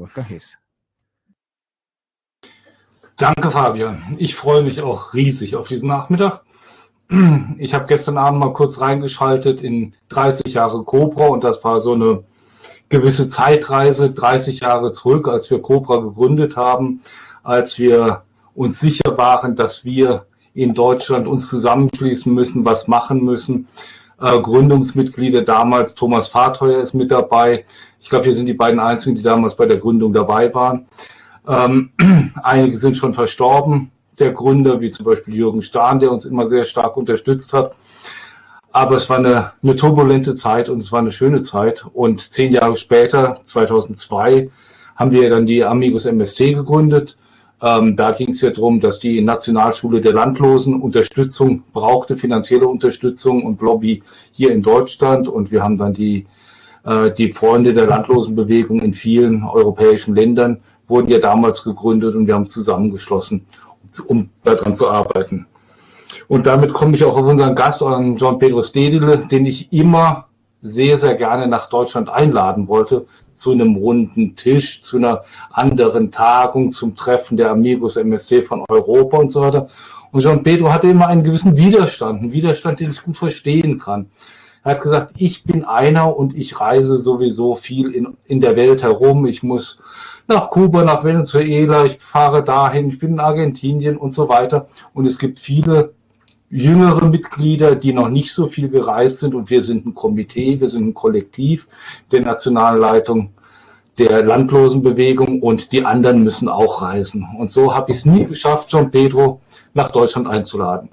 Wolfgang Hees. Danke, Fabian. Ich freue mich auch riesig auf diesen Nachmittag. Ich habe gestern Abend mal kurz reingeschaltet in 30 Jahre Cobra und das war so eine gewisse Zeitreise, 30 Jahre zurück, als wir Cobra gegründet haben, als wir uns sicher waren, dass wir in Deutschland uns zusammenschließen müssen, was machen müssen. Gründungsmitglieder damals, Thomas Fahrteuer ist mit dabei. Ich glaube, wir sind die beiden Einzigen, die damals bei der Gründung dabei waren. Einige sind schon verstorben, der Gründer, wie zum Beispiel Jürgen Stahn, der uns immer sehr stark unterstützt hat. Aber es war eine turbulente Zeit und es war eine schöne Zeit. Und 10 Jahre später, 2002, haben wir dann die Amigos MST gegründet. Da ging es ja darum, dass die Nationalschule der Landlosen Unterstützung brauchte, finanzielle Unterstützung und Lobby hier in Deutschland. Und wir haben dann die Freunde der Landlosenbewegung in vielen europäischen Ländern wurden ja damals gegründet und wir haben zusammengeschlossen, um daran zu arbeiten. Und damit komme ich auch auf unseren Gast, an John Pedro Stedele, den ich immer sehr, sehr gerne nach Deutschland einladen wollte, zu einem runden Tisch, zu einer anderen Tagung, zum Treffen der Amigos MST von Europa und so weiter. Und John Pedro hatte immer einen gewissen Widerstand, den ich gut verstehen kann. Er hat gesagt, ich bin einer und ich reise sowieso viel in der Welt herum. Ich muss nach Kuba, nach Venezuela, ich fahre dahin, ich bin in Argentinien und so weiter. Und es gibt viele jüngere Mitglieder, die noch nicht so viel gereist sind. Und wir sind ein Komitee, wir sind ein Kollektiv der Nationalleitung der Landlosenbewegung und die anderen müssen auch reisen. Und so habe ich es nie geschafft, John Pedro nach Deutschland einzuladen.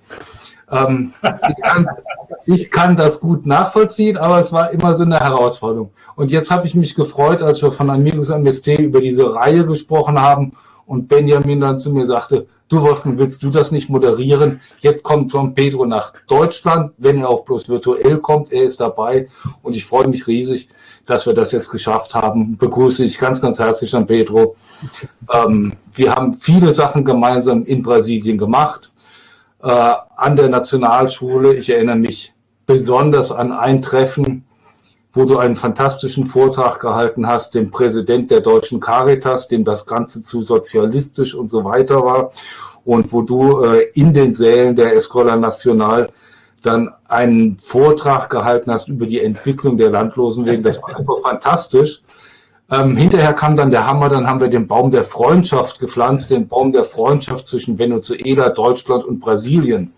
Ich kann das gut nachvollziehen, aber es war immer so eine Herausforderung. Und jetzt habe ich mich gefreut, als wir von Amigos MST über diese Reihe gesprochen haben und Benjamin dann zu mir sagte, du Wolfgang, willst du das nicht moderieren? Jetzt kommt John Pedro nach Deutschland, wenn er auch bloß virtuell kommt, er ist dabei und ich freue mich riesig, dass wir das jetzt geschafft haben. Begrüße ich ganz, ganz herzlich John Pedro. Wir haben viele Sachen gemeinsam in Brasilien gemacht. An der Nationalschule. Ich erinnere mich besonders an ein Treffen, wo du einen fantastischen Vortrag gehalten hast, dem Präsident der Deutschen Caritas, dem das Ganze zu sozialistisch und so weiter war und wo du in den Sälen der Escola Nacional dann einen Vortrag gehalten hast über die Entwicklung der Landlosenwegen. Das war einfach fantastisch. Hinterher kam dann der Hammer, dann haben wir den Baum der Freundschaft gepflanzt, den Baum der Freundschaft zwischen Venezuela, Deutschland und Brasilien.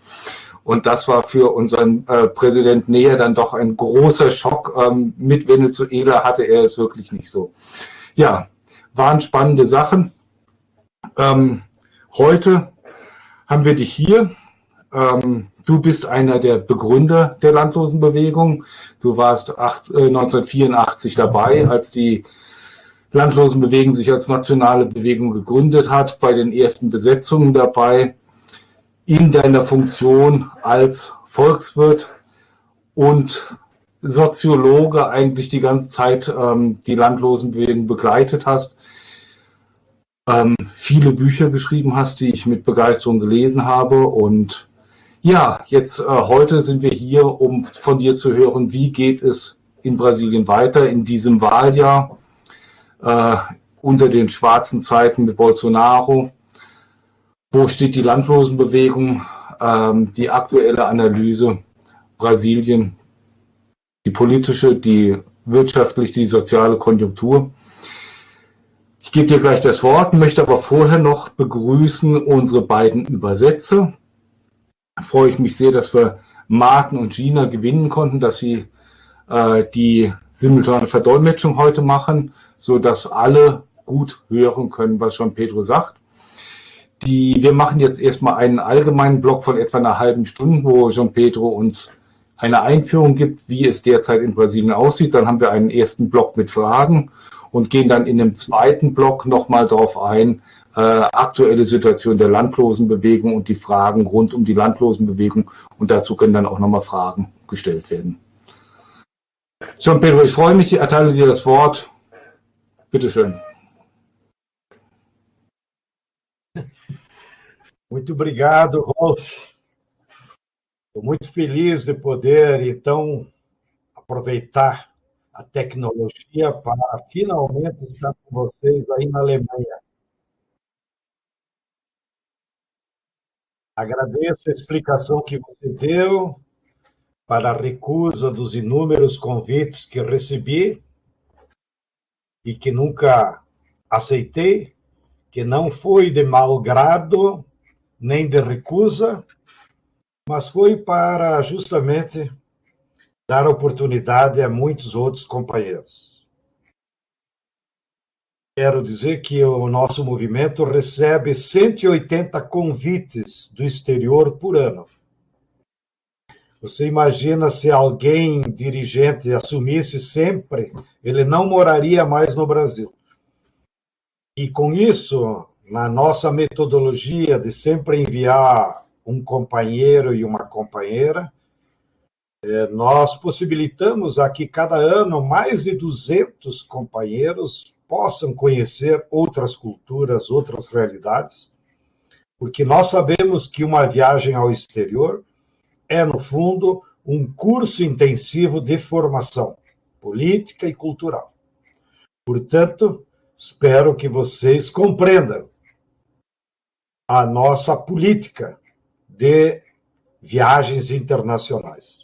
Und das war für unseren Präsident Näher dann doch ein großer Schock. Mit Venezuela hatte er es wirklich nicht so. Ja, waren spannende Sachen. Heute haben wir dich hier. Du bist einer der Begründer der Landlosenbewegung. Du warst 1984 dabei, als die Landlosenbewegung sich als nationale Bewegung gegründet hat, bei den ersten Besetzungen dabei, in deiner Funktion als Volkswirt und Soziologe eigentlich die ganze Zeit die Landlosenbewegung begleitet hast, viele Bücher geschrieben hast, die ich mit Begeisterung gelesen habe und ja, jetzt heute sind wir hier, um von dir zu hören, wie geht es in Brasilien weiter in diesem Wahljahr, unter den schwarzen Zeiten mit Bolsonaro. Wo steht die Landlosenbewegung, die aktuelle Analyse, Brasilien, die politische, die wirtschaftliche, die soziale Konjunktur. Ich gebe dir gleich das Wort, möchte aber vorher noch begrüßen unsere beiden Übersetzer. Da freue ich mich sehr, dass wir Martin und Gina gewinnen konnten, dass sie die simultane Verdolmetschung heute machen, sodass alle gut hören können, was John Pedro sagt. Wir machen jetzt erstmal einen allgemeinen Block von etwa einer halben Stunde, wo John Pedro uns eine Einführung gibt, wie es derzeit in Brasilien aussieht. Dann haben wir einen ersten Block mit Fragen und gehen dann in dem zweiten Block nochmal darauf ein, aktuelle Situation der Landlosenbewegung und die Fragen rund um die Landlosenbewegung. Und dazu können dann auch nochmal Fragen gestellt werden. John Pedro, ich freue mich, ich erteile dir das Wort. Bitte schön. Muito obrigado, Rolf. Estou muito feliz de poder, então, aproveitar a tecnologia para finalmente estar com vocês aí na Alemanha. Agradeço a explicação que você deu para a recusa dos inúmeros convites que recebi e que nunca aceitei, que não foi de mau grado, nem de recusa, mas foi para justamente dar oportunidade a muitos outros companheiros. Quero dizer que o nosso movimento recebe 180 convites do exterior por ano. Você imagina se alguém dirigente assumisse sempre, ele não moraria mais no Brasil. E com isso, na nossa metodologia de sempre enviar um companheiro e uma companheira, nós possibilitamos a que cada ano mais de 200 companheiros possam conhecer outras culturas, outras realidades, porque nós sabemos que uma viagem ao exterior é, no fundo, um curso intensivo de formação política e cultural. Portanto, espero que vocês compreendam a nossa política de viagens internacionais.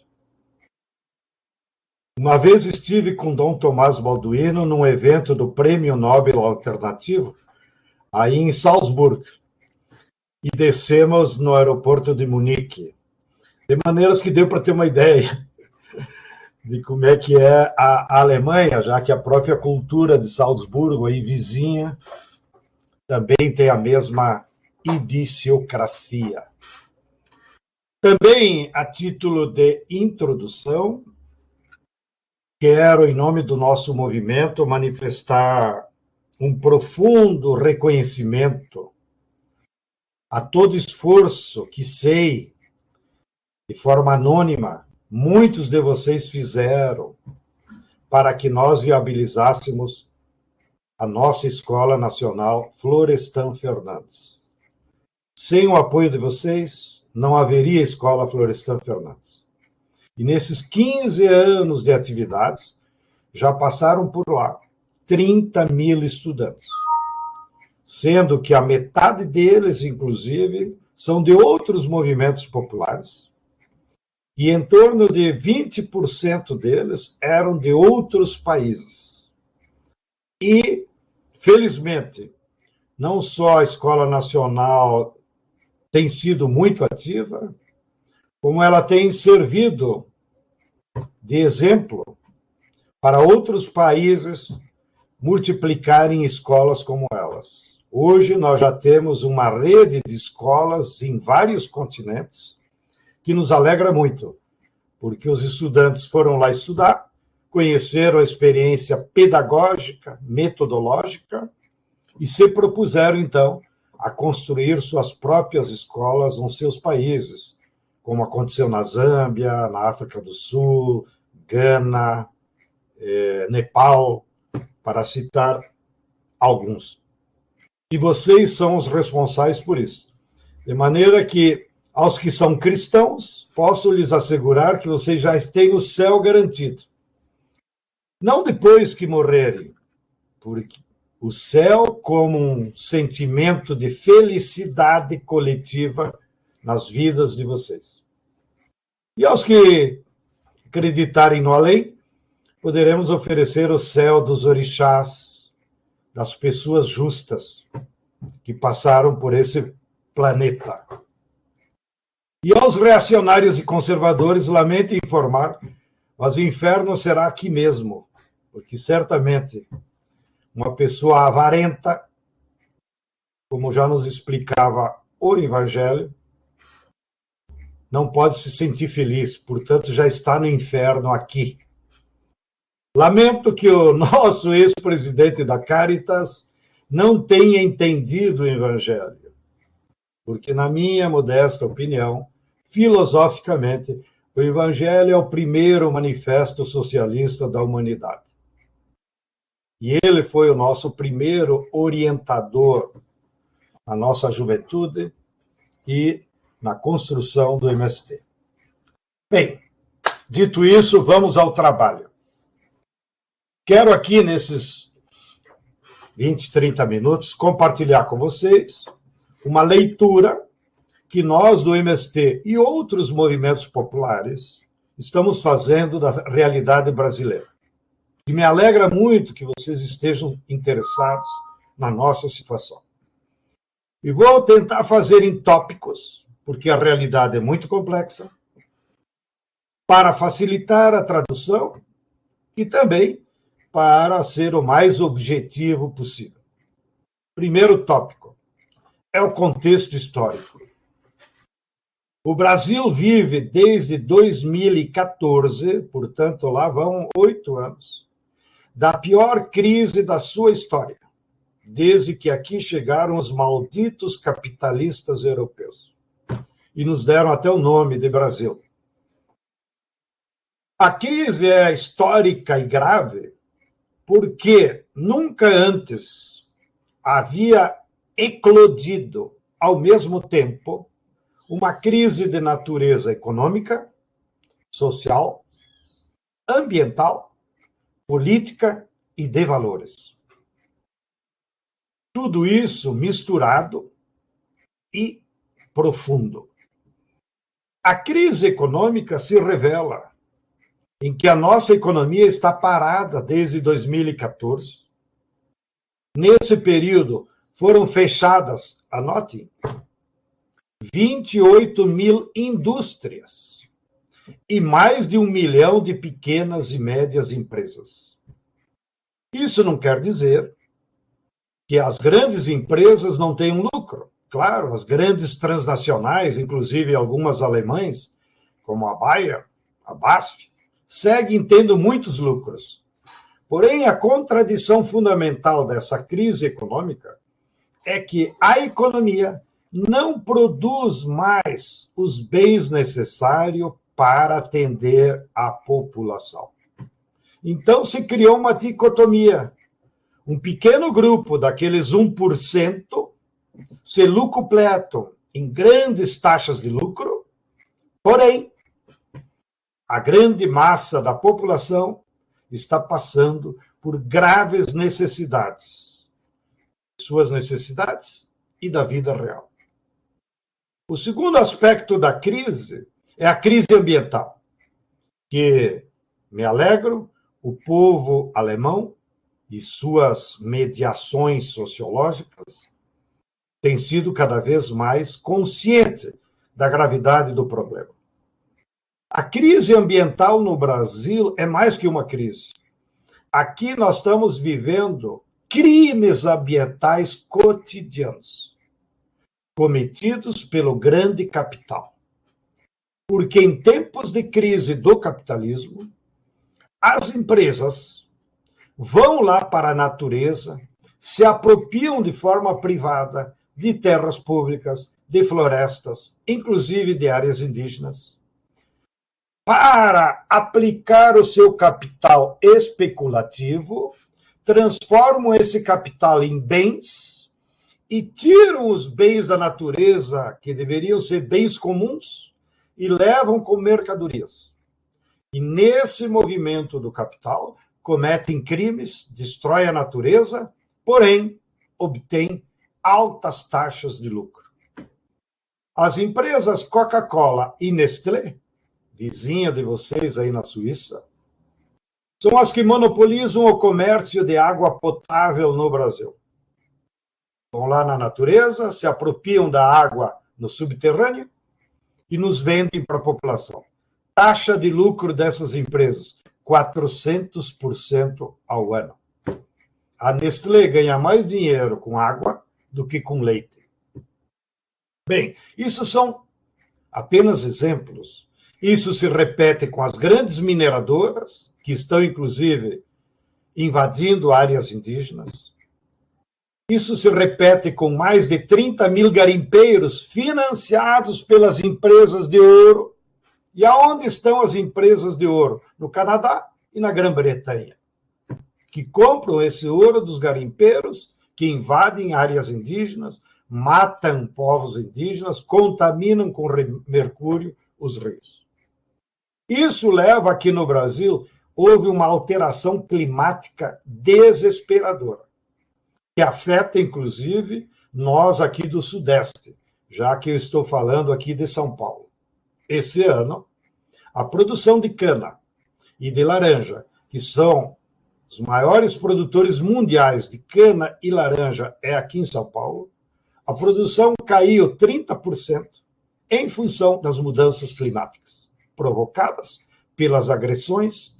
Uma vez estive com Dom Tomás Balduino num evento do Prêmio Nobel Alternativo, aí em Salzburgo, e descemos no aeroporto de Munique, de maneiras que deu para ter uma ideia de como é que é a Alemanha, já que a própria cultura de Salzburgo, aí vizinha, também tem a mesma idiosincrasia. Também, a título de introdução, quero, em nome do nosso movimento, manifestar um profundo reconhecimento a todo esforço que sei, de forma anônima, muitos de vocês fizeram para que nós viabilizássemos a nossa Escola Nacional Florestan Fernandes. Sem o apoio de vocês, não haveria Escola Florestan Fernandes. E nesses 15 anos de atividades, já passaram por lá 30 mil estudantes, sendo que a metade deles, inclusive, são de outros movimentos populares, e em torno de 20% deles eram de outros países. E, felizmente, não só a Escola Nacional tem sido muito ativa, como ela tem servido de exemplo para outros países multiplicarem escolas como elas. Hoje nós já temos uma rede de escolas em vários continentes, que nos alegra muito, porque os estudantes foram lá estudar, conheceram a experiência pedagógica, metodológica, e se propuseram, então, a construir suas próprias escolas nos seus países, como aconteceu na Zâmbia, na África do Sul, Gana, Nepal, para citar alguns. E vocês são os responsáveis por isso. De maneira que, aos que são cristãos, posso lhes assegurar que vocês já têm o céu garantido. Não depois que morrerem, porque o céu como um sentimento de felicidade coletiva nas vidas de vocês. E aos que acreditarem no além, poderemos oferecer o céu dos orixás, das pessoas justas que passaram por esse planeta. E aos reacionários e conservadores, lamento informar, mas o inferno será aqui mesmo, porque certamente uma pessoa avarenta, como já nos explicava o Evangelho, não pode se sentir feliz, portanto já está no inferno aqui. Lamento que o nosso ex-presidente da Caritas não tenha entendido o Evangelho, porque, na minha modesta opinião, filosoficamente, o Evangelho é o primeiro manifesto socialista da humanidade. E ele foi o nosso primeiro orientador na nossa juventude e na construção do MST. Bem, dito isso, vamos ao trabalho. Quero aqui, nesses 20, 30 minutos, compartilhar com vocês uma leitura que nós, do MST e outros movimentos populares, estamos fazendo da realidade brasileira. E me alegra muito que vocês estejam interessados na nossa situação. E vou tentar fazer em tópicos, porque a realidade é muito complexa, para facilitar a tradução e também para ser o mais objetivo possível. Primeiro tópico é o contexto histórico. O Brasil vive desde 2014, portanto, lá vão 8 anos, da pior crise da sua história, desde que aqui chegaram os malditos capitalistas europeus. E nos deram até o nome de Brasil. A crise é histórica e grave porque nunca antes havia eclodido ao mesmo tempo uma crise de natureza econômica, social, ambiental, política e de valores. Tudo isso misturado e profundo. A crise econômica se revela em que a nossa economia está parada desde 2014. Nesse período, foram fechadas, anotem, 28 mil indústrias e mais de 1 milhão de pequenas e médias empresas. Isso não quer dizer que as grandes empresas não tenham lucro. Claro, as grandes transnacionais, inclusive algumas alemães, como a Bayer, a BASF, seguem tendo muitos lucros. Porém, a contradição fundamental dessa crise econômica é que a economia não produz mais os bens necessários para atender a população. Então, se criou uma dicotomia. Um pequeno grupo daqueles 1% se lucupletam em grandes taxas de lucro, porém, a grande massa da população está passando por graves necessidades. Suas necessidades e da vida real. O segundo aspecto da crise é a crise ambiental, que, me alegro, o povo alemão e suas mediações sociológicas têm sido cada vez mais consciente da gravidade do problema. A crise ambiental no Brasil é mais que uma crise. Aqui nós estamos vivendo crimes ambientais cotidianos, cometidos pelo grande capital. Porque em tempos de crise do capitalismo, as empresas vão lá para a natureza, se apropriam de forma privada de terras públicas, de florestas, inclusive de áreas indígenas, para aplicar o seu capital especulativo, transformam esse capital em bens e tiram os bens da natureza, que deveriam ser bens comuns, e levam como mercadorias. E nesse movimento do capital, cometem crimes, destroem a natureza, porém, obtêm altas taxas de lucro. As empresas Coca-Cola e Nestlé, vizinha de vocês aí na Suíça, são as que monopolizam o comércio de água potável no Brasil. Vão lá na natureza, se apropriam da água no subterrâneo e nos vendem para a população. Taxa de lucro dessas empresas, 400% ao ano. A Nestlé ganha mais dinheiro com água do que com leite. Bem, isso são apenas exemplos. Isso se repete com as grandes mineradoras, que estão, inclusive, invadindo áreas indígenas. Isso se repete com mais de 30 mil garimpeiros financiados pelas empresas de ouro. E aonde estão as empresas de ouro? No Canadá e na Grã-Bretanha, que compram esse ouro dos garimpeiros, que invadem áreas indígenas, matam povos indígenas, contaminam com mercúrio os rios. Isso leva aqui no Brasil houve uma alteração climática desesperadora, que afeta, inclusive, nós aqui do Sudeste, já que eu estou falando aqui de São Paulo. Esse ano, a produção de cana e de laranja, que são os maiores produtores mundiais de cana e laranja é aqui em São Paulo, a produção caiu 30% em função das mudanças climáticas provocadas pelas agressões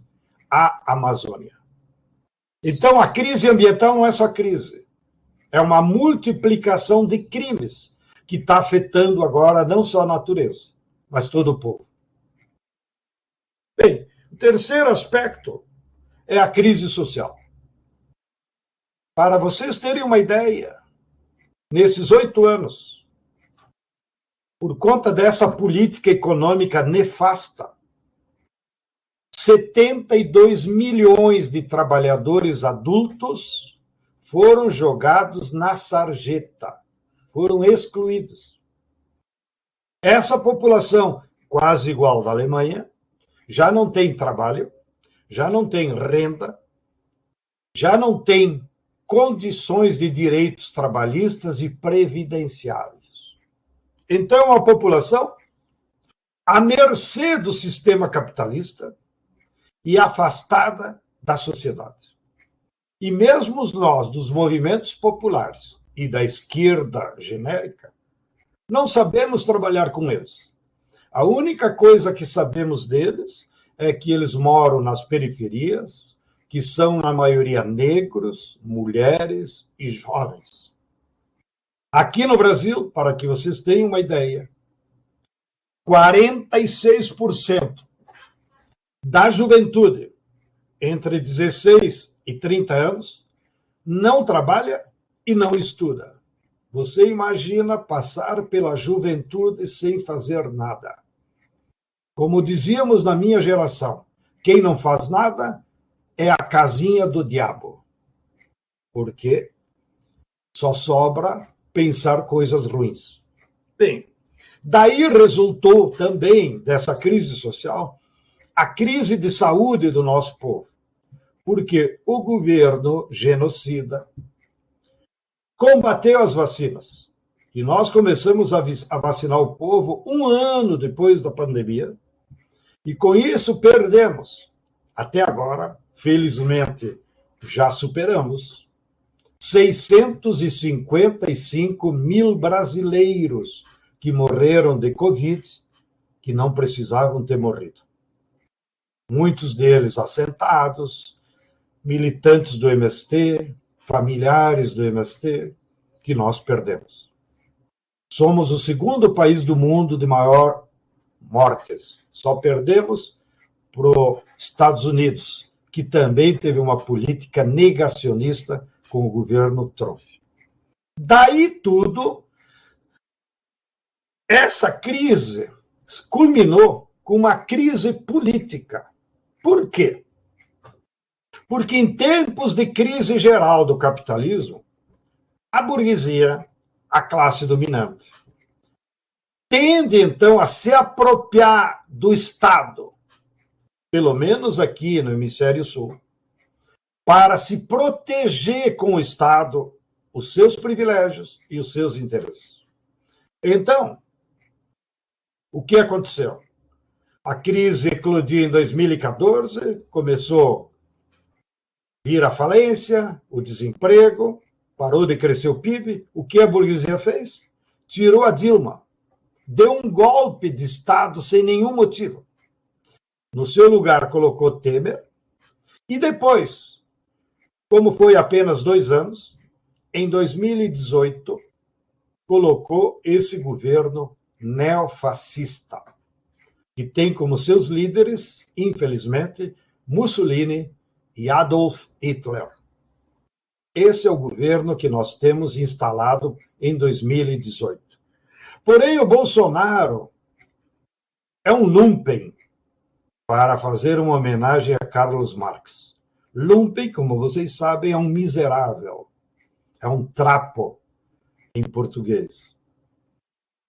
à Amazônia. Então, a crise ambiental não é só crise, é uma multiplicação de crimes que está afetando agora não só a natureza, mas todo o povo. Bem, o terceiro aspecto é a crise social. Para vocês terem uma ideia, nesses 8 anos, por conta dessa política econômica nefasta, 72 milhões de trabalhadores adultos foram jogados na sarjeta, foram excluídos. Essa população, quase igual da Alemanha, já não tem trabalho, já não tem renda, já não tem condições de direitos trabalhistas e previdenciários. Então, a população, à mercê do sistema capitalista e afastada da sociedade. E mesmo nós, dos movimentos populares e da esquerda genérica, não sabemos trabalhar com eles. A única coisa que sabemos deles é que eles moram nas periferias, que são, na maioria, negros, mulheres e jovens. Aqui no Brasil, para que vocês tenham uma ideia, 46% da juventude entre 16 e 30 anos não trabalha e não estuda. Você imagina passar pela juventude sem fazer nada. Como dizíamos na minha geração, quem não faz nada é a casinha do diabo. Porque só sobra pensar coisas ruins. Bem, daí resultou também dessa crise social a crise de saúde do nosso povo. Porque o governo genocida combateu as vacinas. E nós começamos a vacinar o povo 1 ano depois da pandemia. E com isso perdemos, até agora, felizmente, já superamos, 655 mil brasileiros que morreram de Covid, que não precisavam ter morrido. Muitos deles assentados, militantes do MST, familiares do MST, que nós perdemos. Somos o segundo país do mundo de maior mortes. Só perdemos para os Estados Unidos, que também teve uma política negacionista com o governo Trump. Daí tudo, essa crise culminou com uma crise política. Por quê? Porque em tempos de crise geral do capitalismo, a burguesia, a classe dominante, tende então a se apropriar do Estado, pelo menos aqui no Hemisfério Sul, para se proteger com o Estado os seus privilégios e os seus interesses. Então, o que aconteceu? A crise eclodiu em 2014, começou a vir a falência, o desemprego, parou de crescer o PIB. O que a burguesia fez? Tirou a Dilma. Deu um golpe de Estado sem nenhum motivo. No seu lugar, colocou Temer. E depois, como foi apenas 2 anos, em 2018, colocou esse governo neofascista, que tem como seus líderes, infelizmente, Mussolini e Adolf Hitler. Esse é o governo que nós temos instalado em 2018. Porém, o Bolsonaro é um lumpen, para fazer uma homenagem a Carlos Marx. Lumpen, como vocês sabem, é um miserável, é um trapo em português.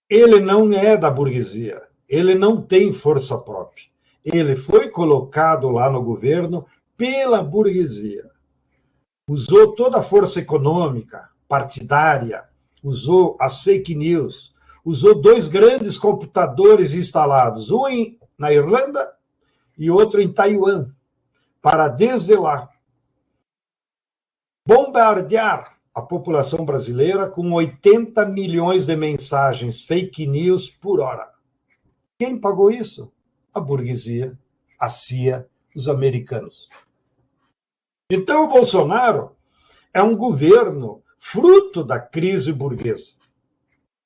Ele não é da burguesia, ele não tem força própria. Ele foi colocado lá no governo pela burguesia. Usou toda a força econômica, partidária, usou as fake news, usou 2 grandes computadores instalados, um na Irlanda e outro em Taiwan, para desde lá bombardear a população brasileira com 80 milhões de mensagens fake news por hora. Quem pagou isso? A burguesia, a CIA, os americanos. Então, o Bolsonaro é um governo fruto da crise burguesa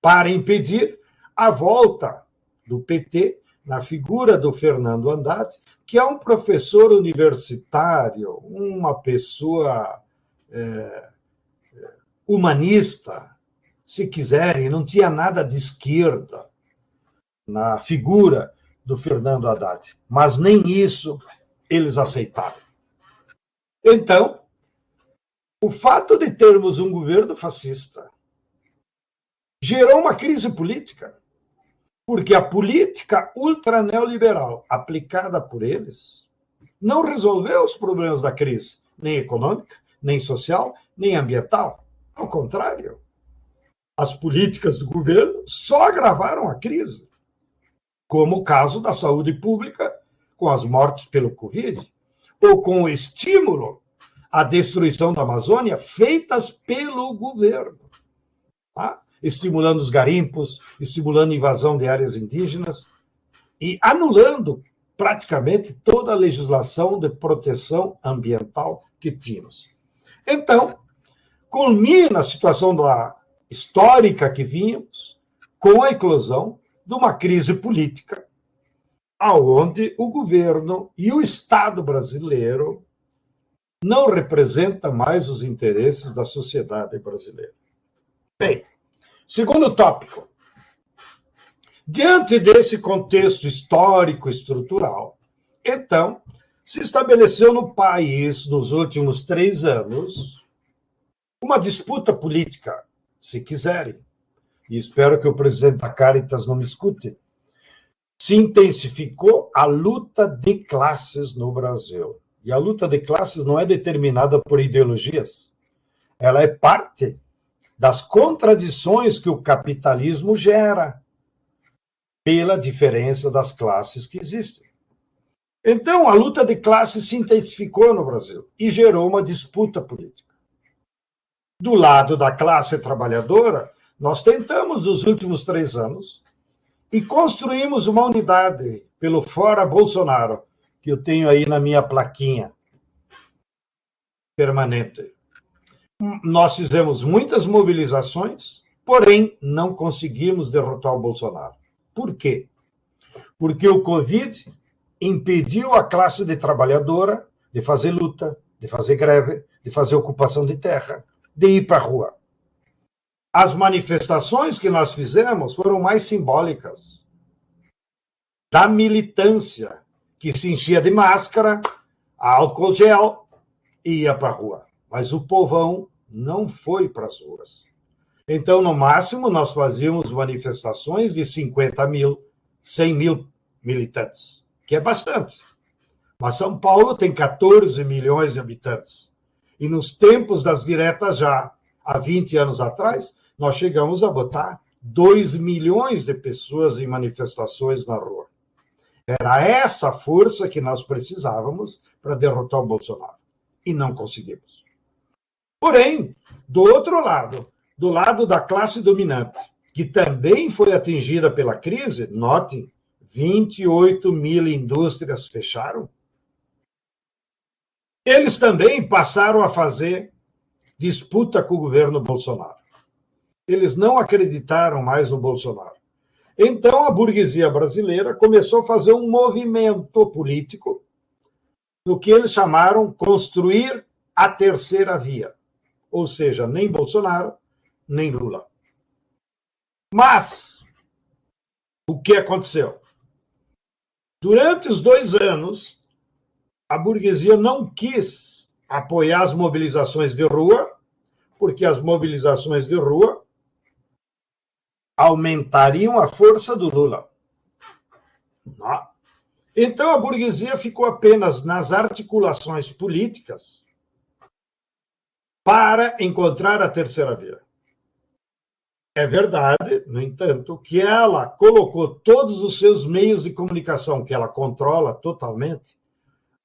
para impedir a volta do PT na figura do Fernando Haddad, que é um professor universitário, uma pessoa humanista, se quiserem, não tinha nada de esquerda na figura do Fernando Haddad, mas nem isso eles aceitaram. Então, o fato de termos um governo fascista gerou uma crise política, porque a política ultraneoliberal aplicada por eles não resolveu os problemas da crise, nem econômica, nem social, nem ambiental. Ao contrário, as políticas do governo só agravaram a crise, como o caso da saúde pública, com as mortes pelo Covid, ou com o estímulo à destruição da Amazônia feitas pelo governo, tá? Estimulando os garimpos, estimulando a invasão de áreas indígenas e anulando praticamente toda a legislação de proteção ambiental que tínhamos. Então, culmina a situação histórica que vínhamos com a eclosão de uma crise política, aonde o governo e o Estado brasileiro não representam mais os interesses da sociedade brasileira. Bem, segundo tópico. Diante desse contexto histórico estrutural, então, se estabeleceu no país, nos últimos 3 anos, uma disputa política, se quiserem, e espero que o presidente da Caritas não me escute, se intensificou a luta de classes no Brasil. E a luta de classes não é determinada por ideologias, ela é parte das contradições que o capitalismo gera pela diferença das classes que existem. Então, a luta de classes se intensificou no Brasil e gerou uma disputa política. Do lado da classe trabalhadora, nós tentamos, nos últimos 3 anos, e construímos uma unidade pelo Fora Bolsonaro, que eu tenho aí na minha plaquinha permanente. Nós fizemos muitas mobilizações, porém não conseguimos derrotar o Bolsonaro. Por quê? Porque o Covid impediu a classe de trabalhadora de fazer luta, de fazer greve, de fazer ocupação de terra, de ir para a rua. As manifestações que nós fizemos foram mais simbólicas da militância, que se enchia de máscara, álcool gel e ia para a rua. Mas o povão não foi para as ruas. Então, no máximo, nós fazíamos manifestações de 50 mil, 100 mil militantes, que é bastante. Mas São Paulo tem 14 milhões de habitantes. E nos tempos das diretas já, há 20 anos atrás, nós chegamos a botar 2 milhões de pessoas em manifestações na rua. Era essa força que nós precisávamos para derrotar o Bolsonaro. E não conseguimos. Porém, do outro lado, do lado da classe dominante, que também foi atingida pela crise, notem, 28 mil indústrias fecharam. Eles também passaram a fazer disputa com o governo Bolsonaro. Eles não acreditaram mais no Bolsonaro. Então, a burguesia brasileira começou a fazer um movimento político no que eles chamaram construir a terceira via. Ou seja, nem Bolsonaro, nem Lula. Mas, o que aconteceu? Durante os 2 anos, a burguesia não quis apoiar as mobilizações de rua, porque as mobilizações de rua aumentariam a força do Lula. Então, a burguesia ficou apenas nas articulações políticas para encontrar a terceira via. É verdade, no entanto, que ela colocou todos os seus meios de comunicação, que ela controla totalmente,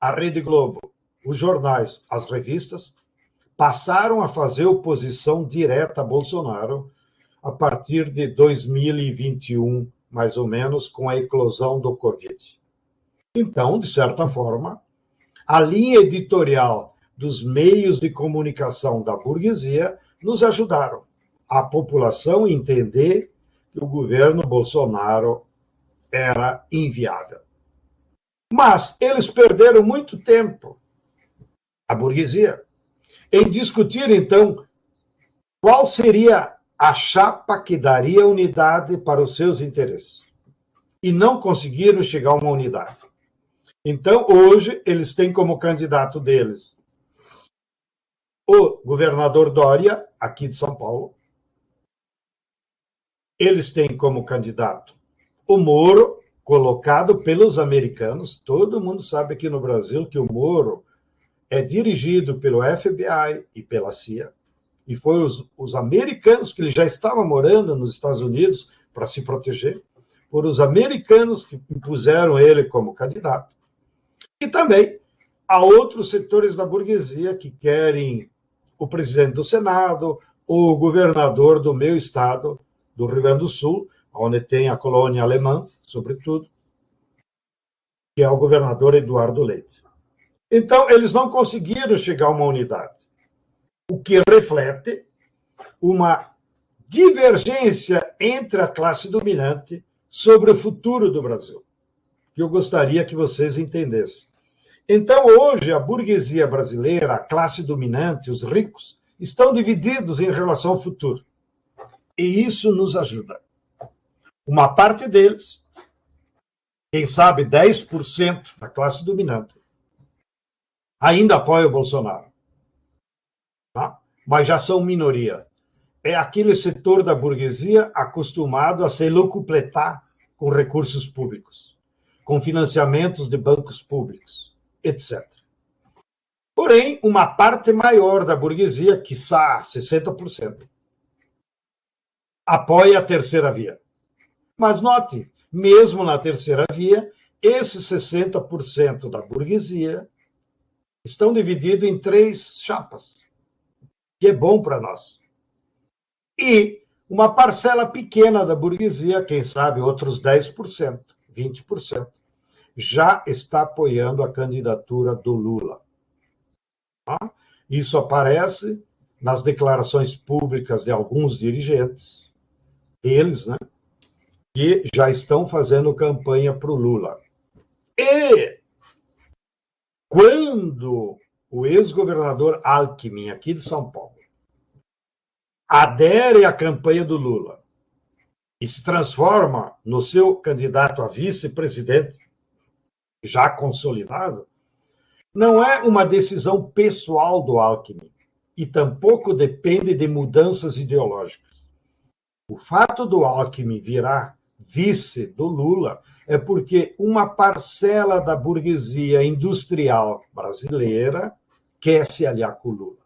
a Rede Globo, os jornais, as revistas, passaram a fazer oposição direta a Bolsonaro a partir de 2021, mais ou menos, com a eclosão do Covid. Então, de certa forma, a linha editorial dos meios de comunicação da burguesia nos ajudaram a população a entender que o governo Bolsonaro era inviável. Mas eles perderam muito tempo, a burguesia, em discutir, então, qual seria a chapa que daria unidade para os seus interesses. E não conseguiram chegar a uma unidade. Então, hoje, eles têm como candidato deles o governador Dória, aqui de São Paulo. Eles têm como candidato o Moro, colocado pelos americanos. Todo mundo sabe aqui no Brasil que o Moro é dirigido pelo FBI e pela CIA. E foi os americanos, que ele já estava morando nos Estados Unidos para se proteger, foram os americanos que impuseram ele como candidato. E também há outros setores da burguesia que querem o presidente do Senado, o governador do meu estado, do Rio Grande do Sul, onde tem a colônia alemã, sobretudo, que é o governador Eduardo Leite. Então, eles não conseguiram chegar a uma unidade, o que reflete uma divergência entre a classe dominante sobre o futuro do Brasil, que eu gostaria que vocês entendessem. Então, hoje, a burguesia brasileira, a classe dominante, os ricos, estão divididos em relação ao futuro. E isso nos ajuda. Uma parte deles, quem sabe 10% da classe dominante, ainda apoia o Bolsonaro. Tá? Mas já são minoria. É aquele setor da burguesia acostumado a se locupletar com recursos públicos, com financiamentos de bancos públicos, etc. Porém, uma parte maior da burguesia, quiçá 60%, apoia a terceira via. Mas note, mesmo na terceira via, esses 60% da burguesia estão divididos em 3 chapas, que é bom para nós. E uma parcela pequena da burguesia, quem sabe outros 10%, 20%, já está apoiando a candidatura do Lula. Tá? Isso aparece nas declarações públicas de alguns dirigentes, eles, né, que já estão fazendo campanha para o Lula. E quando o ex-governador Alckmin, aqui de São Paulo, adere à campanha do Lula e se transforma no seu candidato a vice-presidente, já consolidado, não é uma decisão pessoal do Alckmin e tampouco depende de mudanças ideológicas. O fato do Alckmin virar vice do Lula é porque uma parcela da burguesia industrial brasileira quer se aliar com o Lula,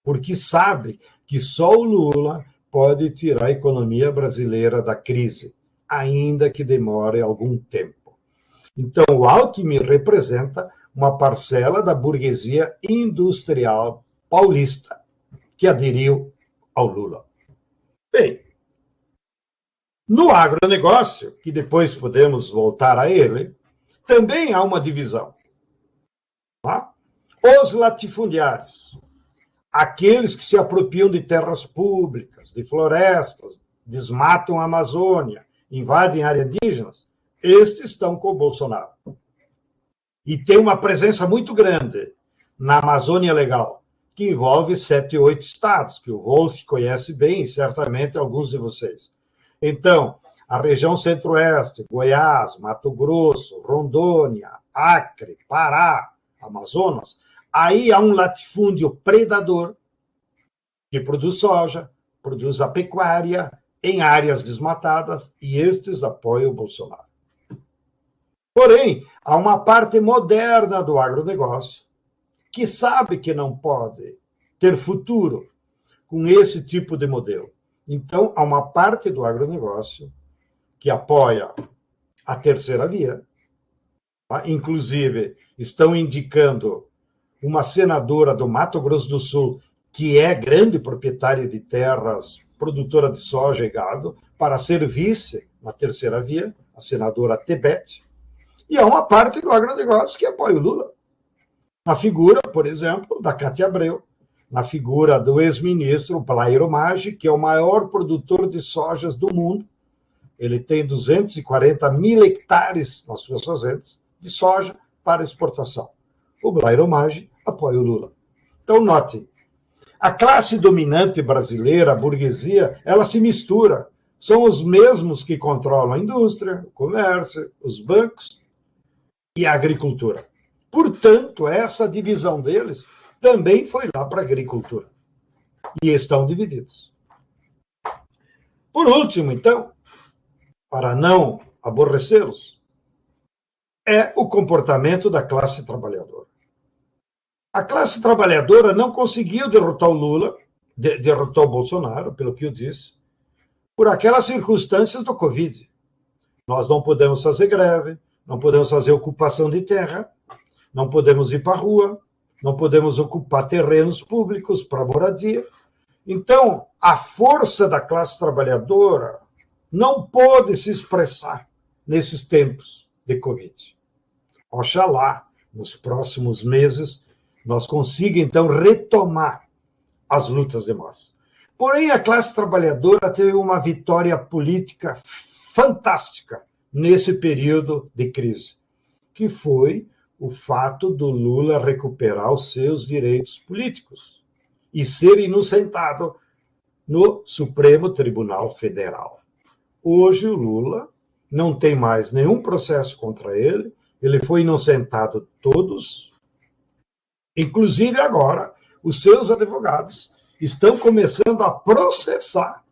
porque sabe que só o Lula pode tirar a economia brasileira da crise, ainda que demore algum tempo. Então, o Alckmin representa uma parcela da burguesia industrial paulista que aderiu ao Lula. Bem, no agronegócio, que depois podemos voltar a ele, também há uma divisão. Tá? Os latifundiários, aqueles que se apropriam de terras públicas, de florestas, desmatam a Amazônia, invadem áreas indígenas, estes estão com o Bolsonaro. E tem uma presença muito grande na Amazônia Legal, que envolve 7, 8 estados, que o Wolf conhece bem, e certamente alguns de vocês. Então, a região centro-oeste, Goiás, Mato Grosso, Rondônia, Acre, Pará, Amazonas, aí há um latifúndio predador que produz soja, produz a pecuária em áreas desmatadas, e estes apoiam o Bolsonaro. Porém, há uma parte moderna do agronegócio que sabe que não pode ter futuro com esse tipo de modelo. Então, há uma parte do agronegócio que apoia a terceira via. Tá? Inclusive, estão indicando uma senadora do Mato Grosso do Sul, que é grande proprietária de terras, produtora de soja e gado, para ser vice na terceira via, a senadora Tebet. E há uma parte do agronegócio que apoia o Lula. Na figura, por exemplo, da Cátia Abreu, na figura do ex-ministro Blairo Maggi, que é o maior produtor de sojas do mundo. Ele tem 240 mil hectares nas suas fazendas de soja para exportação. O Blairo Maggi apoia o Lula. Então, note, a classe dominante brasileira, a burguesia, ela se mistura. São os mesmos que controlam a indústria, o comércio, os bancos e a agricultura. Portanto, essa divisão deles também foi lá para a agricultura. E estão divididos. Por último, então, para não aborrecê-los, é o comportamento da classe trabalhadora. A classe trabalhadora não conseguiu derrotar o Lula, derrotar o Bolsonaro, pelo que eu disse, por aquelas circunstâncias do Covid. Nós não podemos fazer greve, não podemos fazer ocupação de terra, não podemos ir para a rua, não podemos ocupar terrenos públicos para moradia. Então, a força da classe trabalhadora não pôde se expressar nesses tempos de Covid. Oxalá, nos próximos meses, nós consiga, então, retomar as lutas de massa. Porém, a classe trabalhadora teve uma vitória política fantástica nesse período de crise, que foi o fato do Lula recuperar os seus direitos políticos e ser inocentado no Supremo Tribunal Federal. Hoje, o Lula não tem mais nenhum processo contra ele, ele foi inocentado todos, inclusive agora, os seus advogados estão começando a processar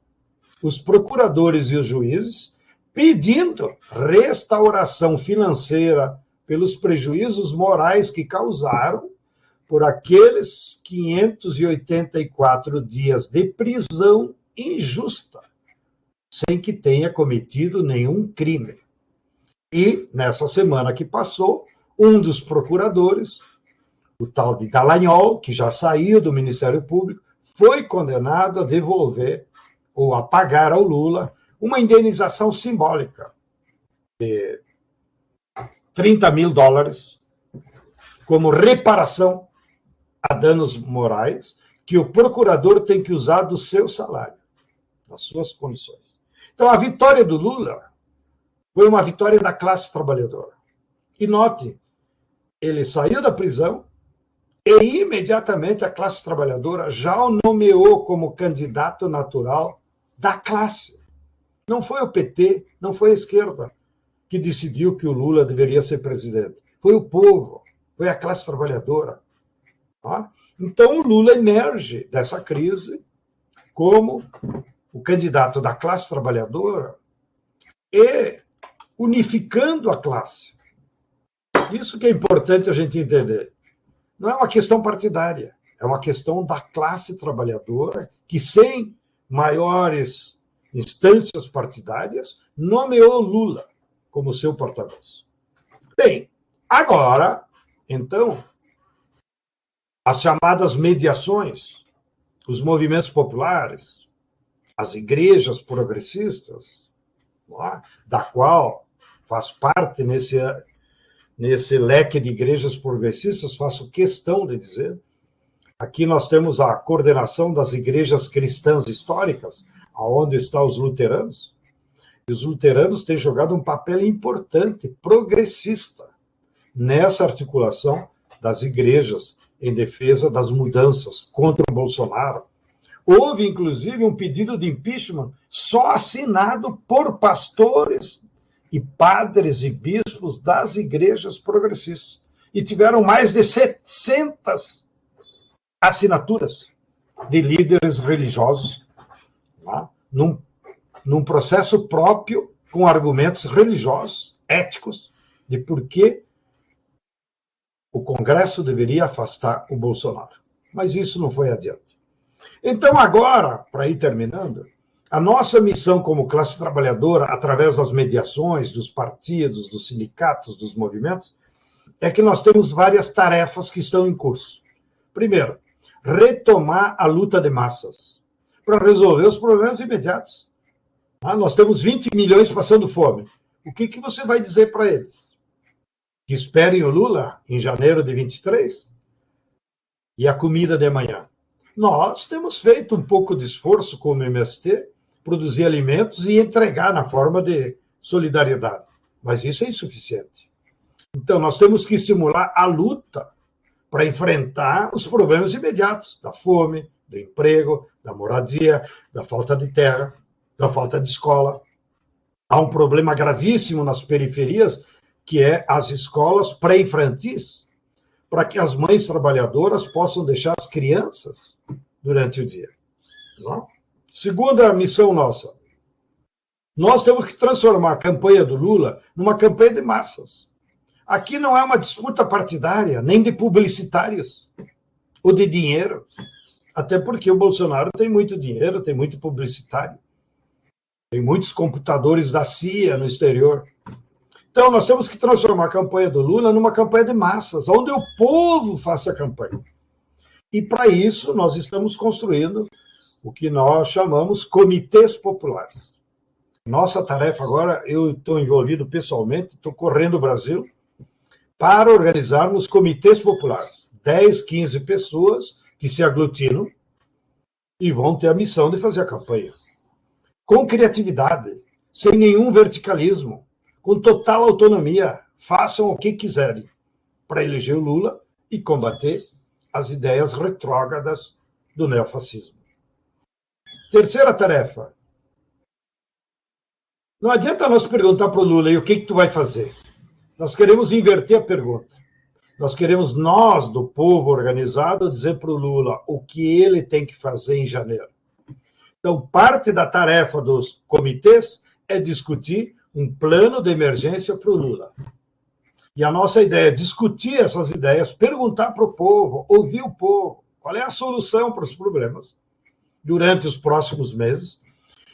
os procuradores e os juízes, pedindo restauração financeira pelos prejuízos morais que causaram por aqueles 584 dias de prisão injusta, sem que tenha cometido nenhum crime. E, nessa semana que passou, um dos procuradores, o tal de Dallagnol, que já saiu do Ministério Público, foi condenado a devolver ou a pagar ao Lula uma indenização simbólica de $30 mil como reparação a danos morais que o procurador tem que usar do seu salário, das suas condições. Então, a vitória do Lula foi uma vitória da classe trabalhadora. E note, ele saiu da prisão e imediatamente a classe trabalhadora já o nomeou como candidato natural da classe. Não foi o PT, não foi a esquerda que decidiu que o Lula deveria ser presidente. Foi o povo, foi a classe trabalhadora. Tá? Então, o Lula emerge dessa crise como o candidato da classe trabalhadora e unificando a classe. Isso que é importante a gente entender. Não é uma questão partidária, é uma questão da classe trabalhadora que, sem maiores instâncias partidárias, nomeou Lula como seu porta-voz. Bem, agora, então, as chamadas mediações, os movimentos populares, as igrejas progressistas, da qual faço parte nesse leque de igrejas progressistas, faço questão de dizer. Aqui nós temos a coordenação das igrejas cristãs históricas, aonde estão os luteranos. E os luteranos têm jogado um papel importante, progressista, nessa articulação das igrejas em defesa das mudanças contra o Bolsonaro. Houve, inclusive, um pedido de impeachment só assinado por pastores e padres e bispos das igrejas progressistas. E tiveram mais de 700 assinaturas de líderes religiosos, tá? num processo próprio, com argumentos religiosos, éticos, de por que o Congresso deveria afastar o Bolsonaro. Mas isso não foi adiante. Então, agora, para ir terminando, a nossa missão como classe trabalhadora, através das mediações, dos partidos, dos sindicatos, dos movimentos, é que nós temos várias tarefas que estão em curso. Primeiro, retomar a luta de massas para resolver os problemas imediatos. Nós temos 20 milhões passando fome. O que você vai dizer para eles? Que esperem o Lula em janeiro de 23? E a comida de amanhã? Nós temos feito um pouco de esforço como MST, produzir alimentos e entregar na forma de solidariedade. Mas isso é insuficiente. Então, nós temos que estimular a luta para enfrentar os problemas imediatos da fome, do emprego, da moradia, da falta de terra, da falta de escola. Há um problema gravíssimo nas periferias, que é as escolas pré-infantis, para que as mães trabalhadoras possam deixar as crianças durante o dia. Não? Segunda missão nossa, nós temos que transformar a campanha do Lula numa campanha de massas. Aqui não é uma disputa partidária, nem de publicitários, ou de dinheiro. Até porque o Bolsonaro tem muito dinheiro, tem muito publicitário. Tem muitos computadores da CIA no exterior. Então, nós temos que transformar a campanha do Lula numa campanha de massas, onde o povo faça a campanha. E, para isso, nós estamos construindo o que nós chamamos comitês populares. Nossa tarefa agora, eu estou envolvido pessoalmente, estou correndo o Brasil, para organizarmos comitês populares. 10, 15 pessoas que se aglutinam e vão ter a missão de fazer a campanha. Com criatividade, sem nenhum verticalismo, com total autonomia, façam o que quiserem para eleger o Lula e combater as ideias retrógradas do neofascismo. Terceira tarefa. Não adianta nós perguntar para o Lula e o que tu vai fazer. Nós queremos inverter a pergunta. Nós queremos, nós, do povo organizado, dizer para o Lula o que ele tem que fazer em janeiro. Então, parte da tarefa dos comitês é discutir um plano de emergência para o Lula. E a nossa ideia é discutir essas ideias, perguntar para o povo, ouvir o povo, qual é a solução para os problemas durante os próximos meses.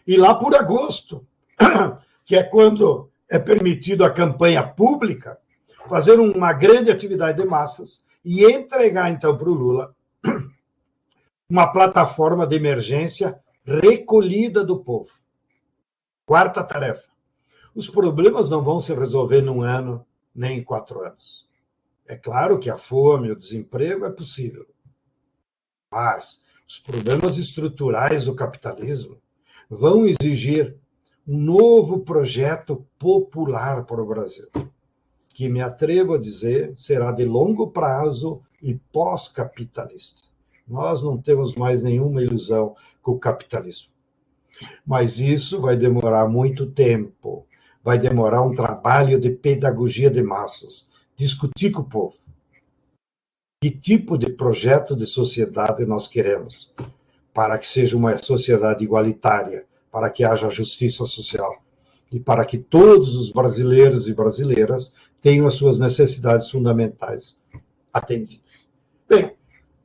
E lá por agosto, que é quando é permitido a campanha pública, fazer uma grande atividade de massas e entregar, então, para o Lula uma plataforma de emergência recolhida do povo. Quarta tarefa. Os problemas não vão se resolver num ano, nem em 4 anos. É claro que a fome, o desemprego é possível. Mas os problemas estruturais do capitalismo vão exigir um novo projeto popular para o Brasil, que, me atrevo a dizer, será de longo prazo e pós-capitalista. Nós não temos mais nenhuma ilusão com o capitalismo. Mas isso vai demorar muito tempo, vai demorar um trabalho de pedagogia de massas, discutir com o povo. Que tipo de projeto de sociedade nós queremos, para que seja uma sociedade igualitária, para que haja justiça social e para que todos os brasileiros e brasileiras tenham as suas necessidades fundamentais atendidas. Bem,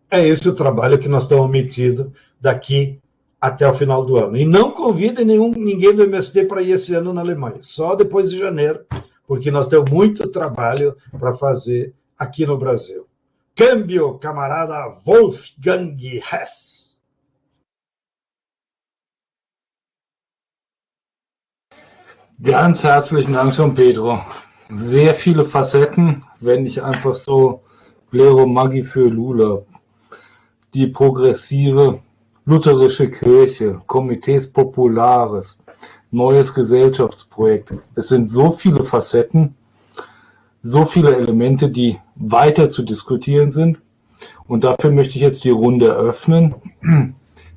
é esse o trabalho que nós estamos metidos daqui até o final do ano. E não convidem ninguém do MST para ir esse ano na Alemanha, só depois de janeiro, porque nós temos muito trabalho para fazer aqui no Brasil. Câmbio, camarada Wolfgang Hess. Ganz herzlichen Dank schon, Pedro. Sehr viele Facetten, wenn ich einfach so Lero Maggi für Lula, die progressive lutherische Kirche, Komitees Populares, neues Gesellschaftsprojekt. Es sind so viele Facetten, so viele Elemente, die weiter zu diskutieren sind. Und dafür möchte ich jetzt die Runde öffnen,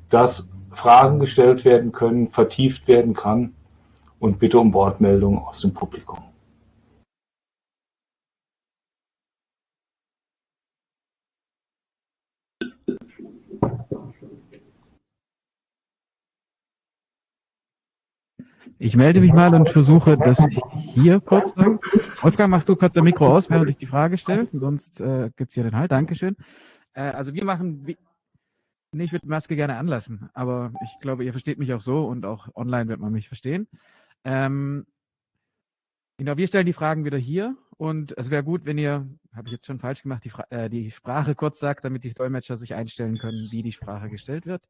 dass Fragen gestellt werden können, vertieft werden kann. Und bitte um Wortmeldungen aus dem Publikum. Ich melde mich mal und versuche das hier kurz. Wolfgang, machst du kurz das Mikro aus, während ich die Frage stelle? Sonst gibt es hier den Halt. Dankeschön. Also wir machen... Nee, ich würde Maske gerne anlassen, aber ich glaube, ihr versteht mich auch so und auch online wird man mich verstehen. Genau, wir stellen die Fragen wieder hier und es wäre gut, wenn ihr, habe ich jetzt schon falsch gemacht, die Sprache kurz sagt, damit die Dolmetscher sich einstellen können, wie die Frage gestellt wird.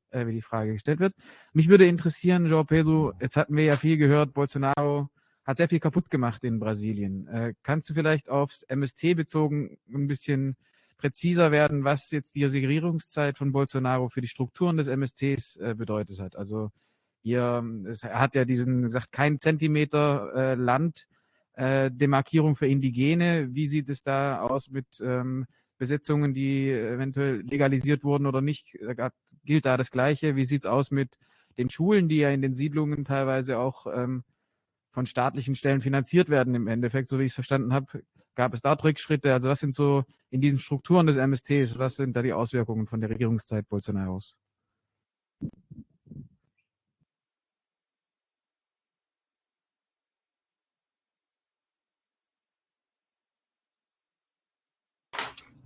Mich würde interessieren, João Pedro, jetzt hatten wir ja viel gehört, Bolsonaro hat sehr viel kaputt gemacht in Brasilien. Kannst du vielleicht aufs MST bezogen ein bisschen präziser werden, was jetzt die Regierungszeit von Bolsonaro für die Strukturen des MSTs bedeutet hat? Also er hat ja gesagt, kein Zentimeter Land Demarkierung für Indigene. Wie sieht es da aus mit Besetzungen, die eventuell legalisiert wurden oder nicht? Gilt da das Gleiche? Wie sieht es aus mit den Schulen, die ja in den Siedlungen teilweise auch von staatlichen Stellen finanziert werden im Endeffekt, so wie ich es verstanden habe? Gab es da Rückschritte? Also was sind so in diesen Strukturen des MSTs, was sind da die Auswirkungen von der Regierungszeit Bolsonaros?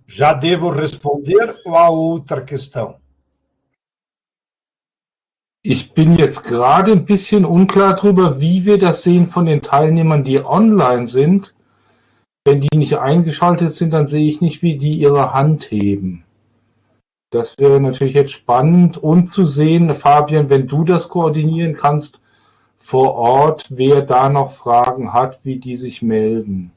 Já devo responder ou há outra questão? Ich bin jetzt gerade ein bisschen unklar darüber, wie wir das sehen von den Teilnehmern, die online sind. Wenn die nicht eingeschaltet sind, dann sehe ich nicht, wie die ihre Hand heben. Das wäre natürlich jetzt spannend und zu sehen, Fabian, wenn du das koordinieren kannst vor Ort, wer da noch Fragen hat, wie die sich melden.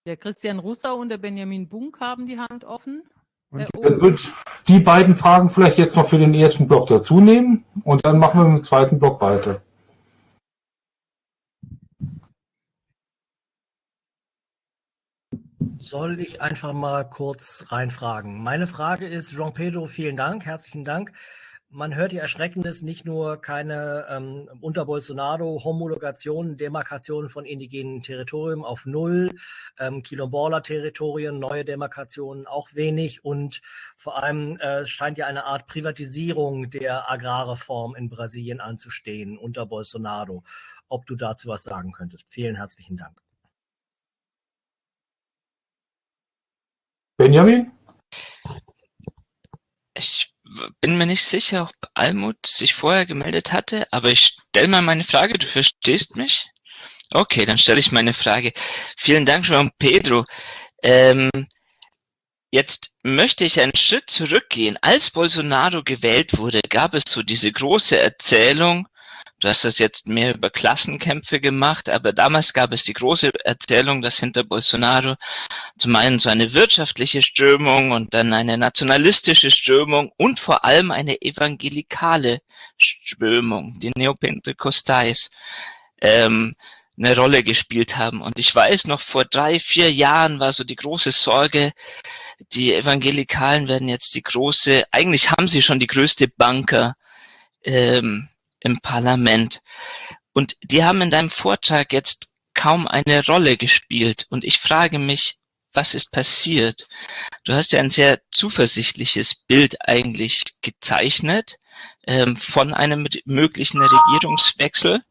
Der Christian Russau und der Benjamin Bunk haben die Hand offen. Dann würde ich die beiden Fragen vielleicht jetzt noch für den ersten Block dazu nehmen und dann machen wir mit dem zweiten Block weiter. Soll ich einfach mal kurz reinfragen? Meine Frage ist, João Pedro, vielen Dank, herzlichen Dank. Man hört ja Erschreckendes, nicht nur keine unter Bolsonaro Homologationen, Demarkationen von indigenen Territorien auf null, Quilombola-Territorien, neue Demarkationen auch wenig und vor allem scheint ja eine Art Privatisierung der Agrarreform in Brasilien anzustehen unter Bolsonaro. Ob du dazu was sagen könntest. Vielen herzlichen Dank. Benjamin? Ich bin mir nicht sicher, ob Almut sich vorher gemeldet hatte, aber ich stelle mal meine Frage. Du verstehst mich? Okay, dann stelle ich meine Frage. Vielen Dank, João Pedro. Jetzt möchte ich einen Schritt zurückgehen. Als Bolsonaro gewählt wurde, gab es so diese große Erzählung. Du hast das jetzt mehr über Klassenkämpfe gemacht, aber damals gab es die große Erzählung, dass hinter Bolsonaro zum einen so eine wirtschaftliche Strömung und dann eine nationalistische Strömung und vor allem eine evangelikale Strömung, die Neopentekostais, eine Rolle gespielt haben. Und ich weiß noch, vor 3-4 Jahren war so die große Sorge, die Evangelikalen werden jetzt eigentlich haben sie schon die größte Banker im Parlament. Und die haben in deinem Vortrag jetzt kaum eine Rolle gespielt. Und ich frage mich, was ist passiert? Du hast ja ein sehr zuversichtliches Bild eigentlich gezeichnet von einem möglichen Regierungswechsel.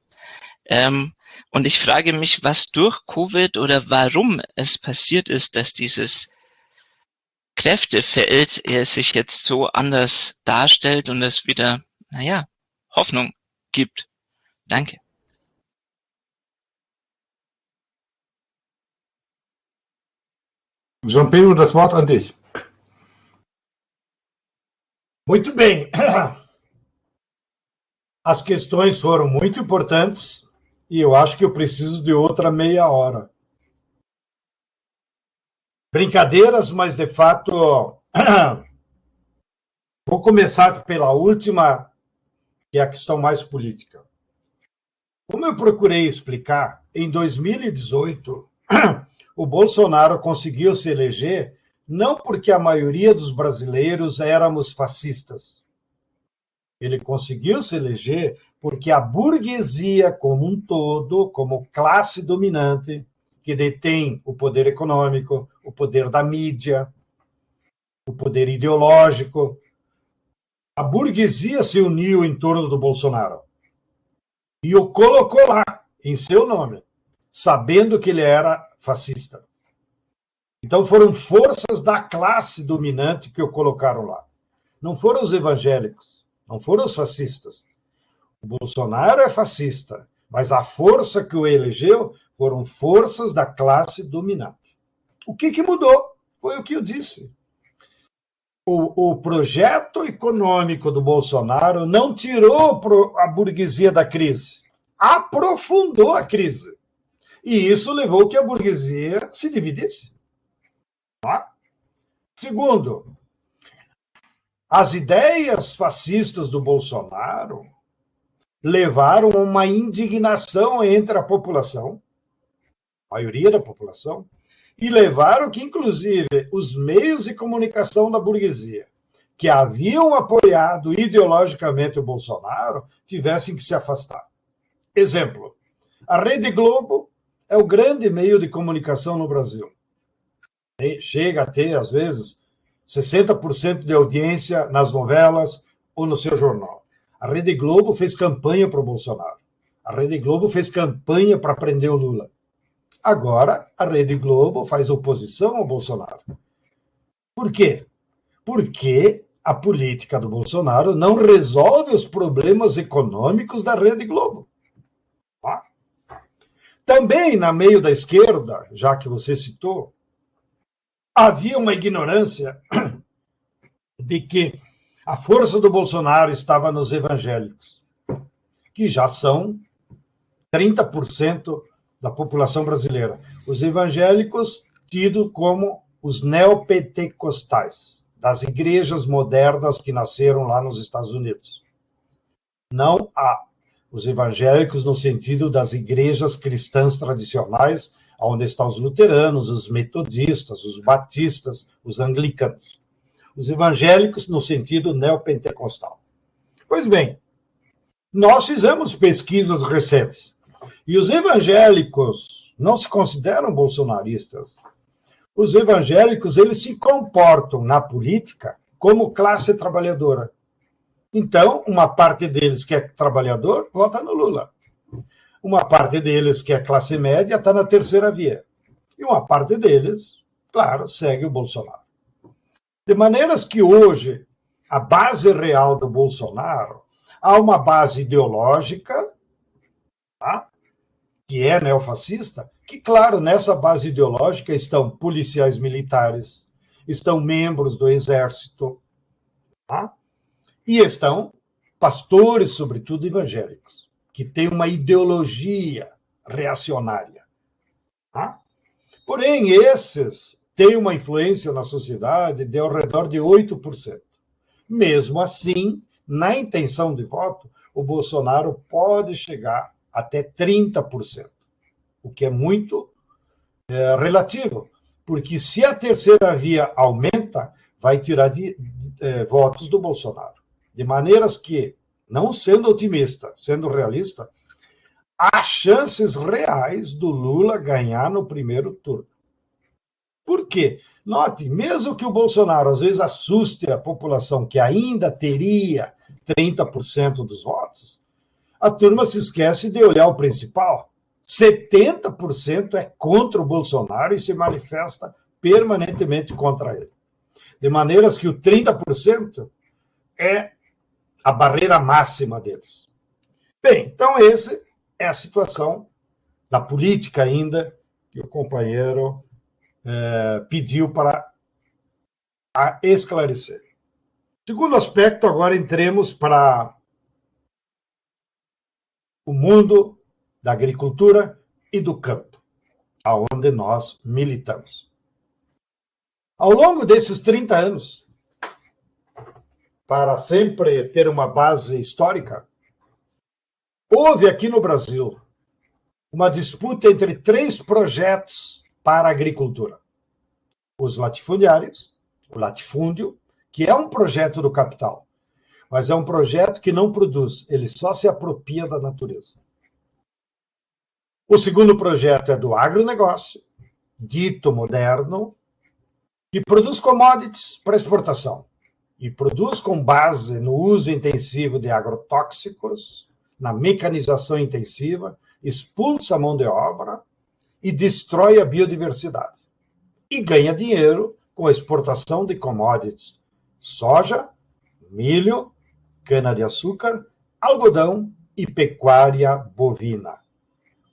Und ich frage mich, was durch Covid oder warum es passiert ist, dass dieses Kräftefeld sich jetzt so anders darstellt und es wieder, Hoffnung gibt. Danke. João Pedro, das Wort an dich. Muito bem. As questões foram muito importantes e eu acho que eu preciso de outra meia hora. Brincadeiras, mas de fato vou começar pela última, que é a questão mais política. Como eu procurei explicar, em 2018, o Bolsonaro conseguiu se eleger não porque a maioria dos brasileiros éramos fascistas. Ele conseguiu se eleger porque a burguesia como um todo, como classe dominante, que detém o poder econômico, o poder da mídia, o poder ideológico, a burguesia se uniu em torno do Bolsonaro. e o colocou lá, em seu nome, sabendo que ele era fascista. Então foram forças da classe dominante que o colocaram lá. Não foram os evangélicos, não foram os fascistas. O Bolsonaro é fascista, mas a força que o elegeu foram forças da classe dominante. O que mudou? Foi o que eu disse. O projeto econômico do Bolsonaro não tirou a burguesia da crise, aprofundou a crise. E isso levou que a burguesia se dividisse. Tá? Segundo, as ideias fascistas do Bolsonaro levaram a uma indignação entre a população, a maioria da população, e levaram que, inclusive, os meios de comunicação da burguesia, que haviam apoiado ideologicamente o Bolsonaro, tivessem que se afastar. Exemplo, a Rede Globo é o grande meio de comunicação no Brasil. Chega a ter, às vezes, 60% de audiência nas novelas ou no seu jornal. A Rede Globo fez campanha para o Bolsonaro. A Rede Globo fez campanha para prender o Lula. Agora, a Rede Globo faz oposição ao Bolsonaro. Por quê? Porque a política do Bolsonaro não resolve os problemas econômicos da Rede Globo. Tá? Também, na meio da esquerda, já que você citou, havia uma ignorância de que a força do Bolsonaro estava nos evangélicos, que já são 30% da população brasileira. Os evangélicos, tidos como os neopentecostais, das igrejas modernas que nasceram lá nos Estados Unidos. Não os evangélicos no sentido das igrejas cristãs tradicionais, onde estão os luteranos, os metodistas, os batistas, os anglicanos. Os evangélicos no sentido neopentecostal. Pois bem, nós fizemos pesquisas recentes. E os evangélicos não se consideram bolsonaristas. Os evangélicos, eles se comportam na política como classe trabalhadora. Então, uma parte deles que é trabalhador, vota no Lula. Uma parte deles que é classe média está na terceira via. E uma parte deles, claro, segue o Bolsonaro. De maneiras que hoje, a base real do Bolsonaro, há uma base ideológica, tá? Que é neofascista, que, claro, nessa base ideológica estão policiais militares, estão membros do exército, tá? E estão pastores, sobretudo evangélicos, que têm uma ideologia reacionária. Tá? Porém, esses têm uma influência na sociedade de ao redor de 8%. Mesmo assim, na intenção de voto, o Bolsonaro pode chegar até 30%, o que é muito relativo, porque se a terceira via aumenta, vai tirar votos do Bolsonaro. De maneiras que, não sendo otimista, sendo realista, há chances reais do Lula ganhar no primeiro turno. Por quê? Note, mesmo que o Bolsonaro às vezes assuste a população que ainda teria 30% dos votos, a turma se esquece de olhar o principal. 70% é contra o Bolsonaro e se manifesta permanentemente contra ele. De maneiras que o 30% é a barreira máxima deles. Bem, então essa é a situação da política ainda que o companheiro pediu para esclarecer. Segundo aspecto, agora entremos para o mundo da agricultura e do campo, aonde nós militamos. Ao longo desses 30 anos, para sempre ter uma base histórica, houve aqui no Brasil uma disputa entre 3 projetos para a agricultura. Os latifundiários, o latifúndio, que é um projeto do capital, mas é um projeto que não produz, ele só se apropria da natureza. O segundo projeto é do agronegócio, dito moderno, que produz commodities para exportação e produz com base no uso intensivo de agrotóxicos na mecanização intensiva, expulsa a mão de obra e destrói a biodiversidade. E ganha dinheiro com a exportação de commodities, soja, milho, cana-de-açúcar, algodão e pecuária bovina.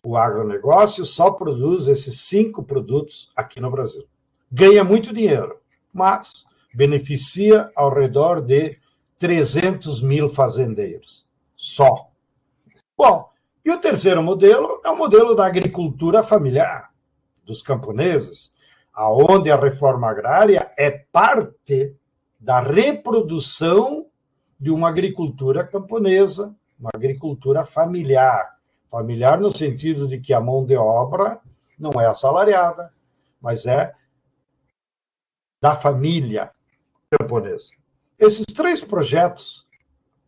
O agronegócio só produz esses 5 produtos aqui no Brasil. Ganha muito dinheiro, mas beneficia ao redor de 300 mil fazendeiros. Só. Bom, e o terceiro modelo é o modelo da agricultura familiar, dos camponeses, aonde a reforma agrária é parte da reprodução de uma agricultura camponesa, uma agricultura familiar. Familiar no sentido de que a mão de obra não é assalariada, mas é da família camponesa. Esses 3 projetos,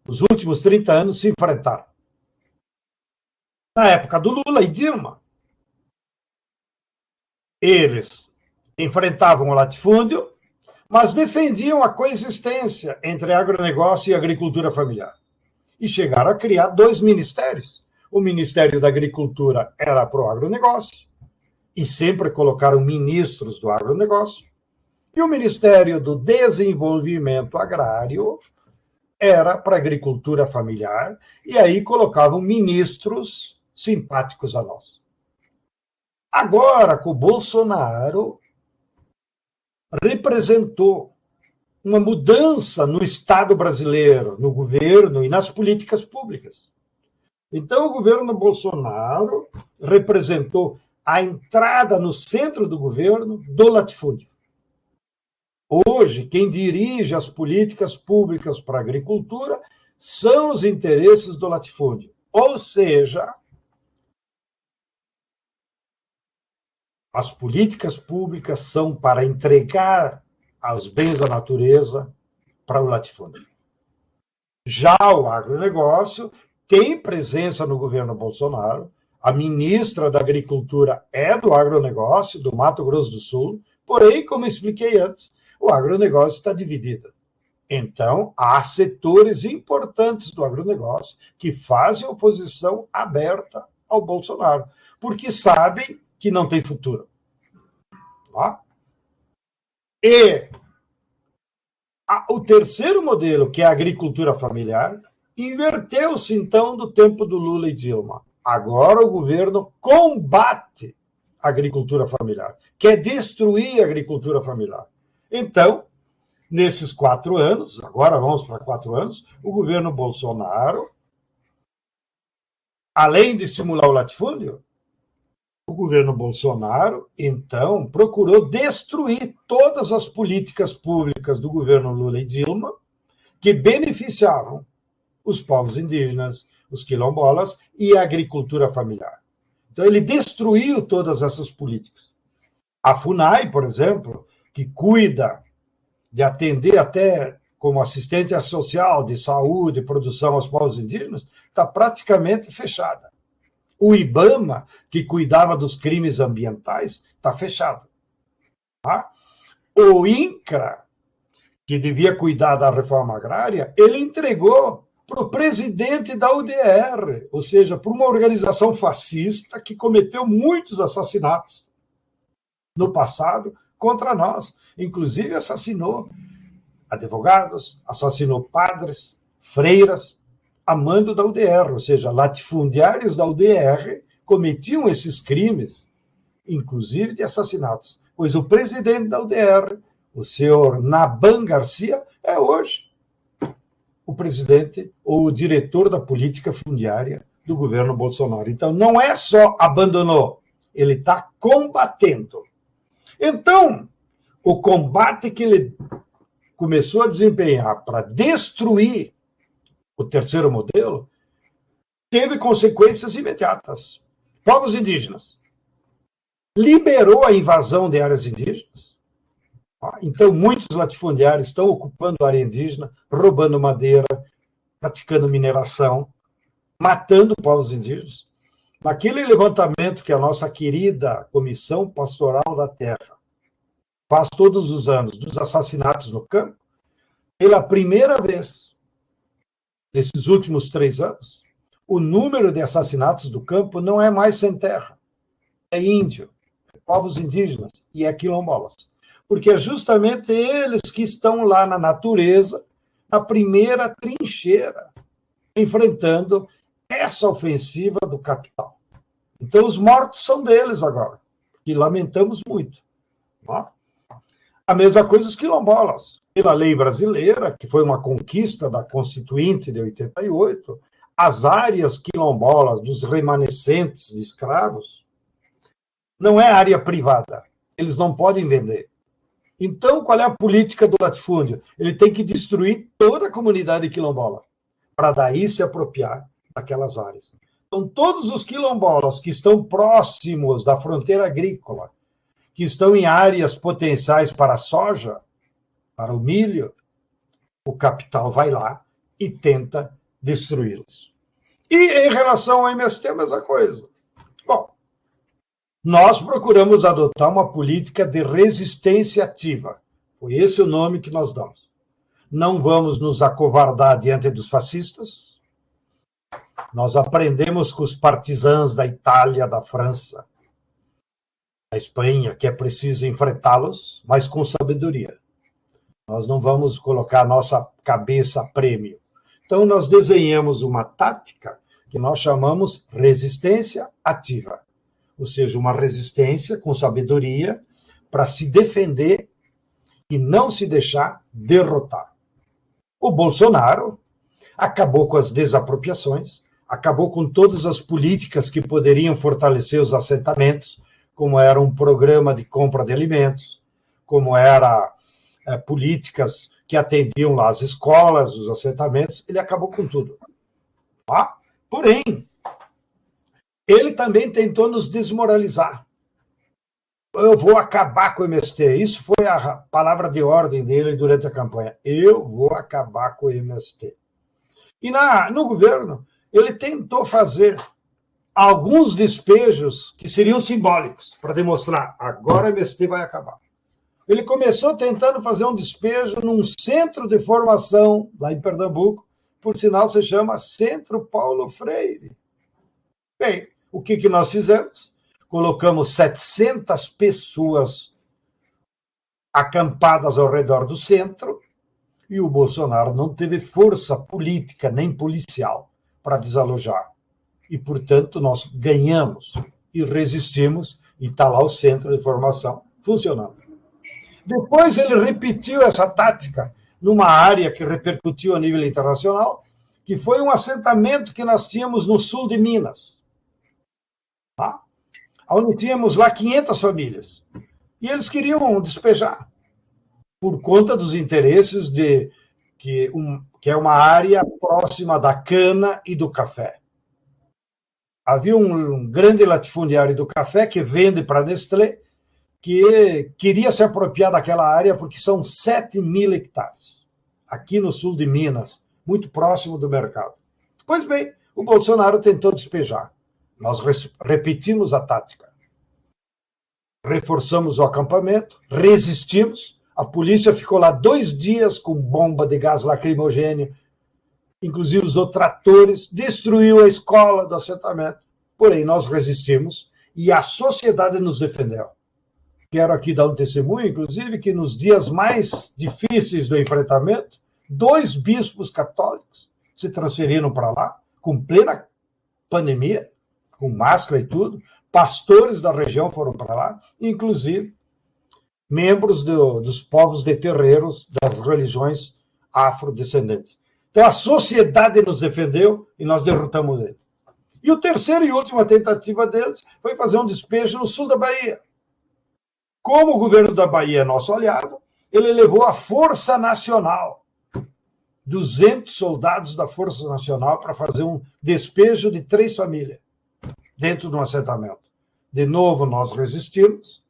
nos últimos 30 anos, se enfrentaram. Na época do Lula e Dilma, eles enfrentavam o latifúndio, mas defendiam a coexistência entre agronegócio e agricultura familiar. E chegaram a criar 2 ministérios. O Ministério da Agricultura era para o agronegócio, e sempre colocaram ministros do agronegócio. E o Ministério do Desenvolvimento Agrário era para a agricultura familiar, e aí colocavam ministros simpáticos a nós. Agora, com o Bolsonaro, representou uma mudança no Estado brasileiro, no governo e nas políticas públicas. Então, o governo Bolsonaro representou a entrada no centro do governo do latifúndio. Hoje, quem dirige as políticas públicas para a agricultura são os interesses do latifúndio. Ou seja, as políticas públicas são para entregar os bens da natureza para o latifúndio. Já o agronegócio tem presença no governo Bolsonaro. A ministra da Agricultura é do agronegócio, do Mato Grosso do Sul, porém, como expliquei antes, o agronegócio está dividido. Então, há setores importantes do agronegócio que fazem oposição aberta ao Bolsonaro, porque sabem que não tem futuro. Tá? E o terceiro modelo, que é a agricultura familiar, inverteu-se, então, do tempo do Lula e Dilma. Agora o governo combate a agricultura familiar, quer destruir a agricultura familiar. Então, nesses 4 anos, agora vamos para 4 anos, o governo Bolsonaro, além de estimular o latifúndio, o governo Bolsonaro, então, procurou destruir todas as políticas públicas do governo Lula e Dilma que beneficiavam os povos indígenas, os quilombolas e a agricultura familiar. Então, ele destruiu todas essas políticas. A FUNAI, por exemplo, que cuida de atender até como assistente social de saúde e produção aos povos indígenas, está praticamente fechada. O IBAMA, que cuidava dos crimes ambientais, está fechado. Tá? O INCRA, que devia cuidar da reforma agrária, ele entregou para o presidente da UDR, ou seja, para uma organização fascista que cometeu muitos assassinatos no passado contra nós. Inclusive assassinou advogados, assassinou padres, freiras, a mando da UDR, ou seja, latifundiários da UDR cometiam esses crimes, inclusive de assassinatos. Pois o presidente da UDR, o senhor Naban Garcia, é hoje o presidente ou o diretor da política fundiária do governo Bolsonaro. Então, não é só abandonou, ele está combatendo. Então, o combate que ele começou a desempenhar para destruir o terceiro modelo teve consequências imediatas. Povos indígenas. Liberou a invasão de áreas indígenas. Então, muitos latifundiários estão ocupando a área indígena, roubando madeira, praticando mineração, matando povos indígenas. Naquele levantamento que a nossa querida Comissão Pastoral da Terra faz todos os anos dos assassinatos no campo, pela primeira vez, nesses últimos 3 anos, o número de assassinatos do campo não é mais sem terra, é índio, é povos indígenas e é quilombolas. Porque é justamente eles que estão lá na natureza, na primeira trincheira, enfrentando essa ofensiva do capital. Então, os mortos são deles agora, e lamentamos muito. Tá? A mesma coisa os quilombolas. Pela lei brasileira, que foi uma conquista da Constituinte de 88, as áreas quilombolas dos remanescentes de escravos não é área privada. Eles não podem vender. Então, qual é a política do latifúndio? Ele tem que destruir toda a comunidade quilombola, para daí se apropriar daquelas áreas. Então, todos os quilombolas que estão próximos da fronteira agrícola, que estão em áreas potenciais para a soja, para o milho, o capital vai lá e tenta destruí-los. E em relação ao MST, a mesma coisa. Bom, nós procuramos adotar uma política de resistência ativa. Foi esse o nome que nós damos. Não vamos nos acovardar diante dos fascistas. Nós aprendemos com os partisãos da Itália, da França, da Espanha, que é preciso enfrentá-los, mas com sabedoria. Nós não vamos colocar a nossa cabeça a prêmio. Então, nós desenhamos uma tática que nós chamamos resistência ativa. Ou seja, uma resistência com sabedoria para se defender e não se deixar derrotar. O Bolsonaro acabou com as desapropriações, acabou com todas as políticas que poderiam fortalecer os assentamentos, como era um programa de compra de alimentos, como era políticas que atendiam lá as escolas, os assentamentos, ele acabou com tudo. Tá? Porém, ele também tentou nos desmoralizar. Eu vou acabar com o MST. Isso foi a palavra de ordem dele durante a campanha. Eu vou acabar com o MST. E no governo, ele tentou fazer alguns despejos que seriam simbólicos, para demonstrar, agora o MST vai acabar. Ele começou tentando fazer um despejo num centro de formação, lá em Pernambuco, por sinal se chama Centro Paulo Freire. Bem, o que nós fizemos? Colocamos 700 pessoas acampadas ao redor do centro e o Bolsonaro não teve força política nem policial para desalojar. E, portanto, nós ganhamos e resistimos e está lá o centro de formação funcionando. Depois ele repetiu essa tática numa área que repercutiu a nível internacional, que foi um assentamento que nós tínhamos no sul de Minas, tá? Onde tínhamos lá 500 famílias. E eles queriam despejar, por conta dos interesses que é uma área próxima da cana e do café. Havia um grande latifundiário do café que vende para a Nestlé, que queria se apropriar daquela área porque são 7.000 hectares, aqui no sul de Minas, muito próximo do mercado. Pois bem, o Bolsonaro tentou despejar. Nós repetimos a tática. Reforçamos o acampamento, resistimos, a polícia ficou lá 2 dias com bomba de gás lacrimogêneo, inclusive usou tratores, destruiu a escola do assentamento. Porém, nós resistimos e a sociedade nos defendeu. Quero aqui dar um testemunho, inclusive, que nos dias mais difíceis do enfrentamento, 2 bispos católicos se transferiram para lá, com plena pandemia, com máscara e tudo. Pastores da região foram para lá, inclusive membros dos povos de terreiros das religiões afrodescendentes. Então, a sociedade nos defendeu e nós derrotamos ele. E o terceiro e última tentativa deles foi fazer um despejo no sul da Bahia. Como o governo da Bahia é nosso aliado, ele levou a Força Nacional, 200 soldados da Força Nacional, para fazer um despejo de 3 famílias dentro de um assentamento. De novo, nós resistimos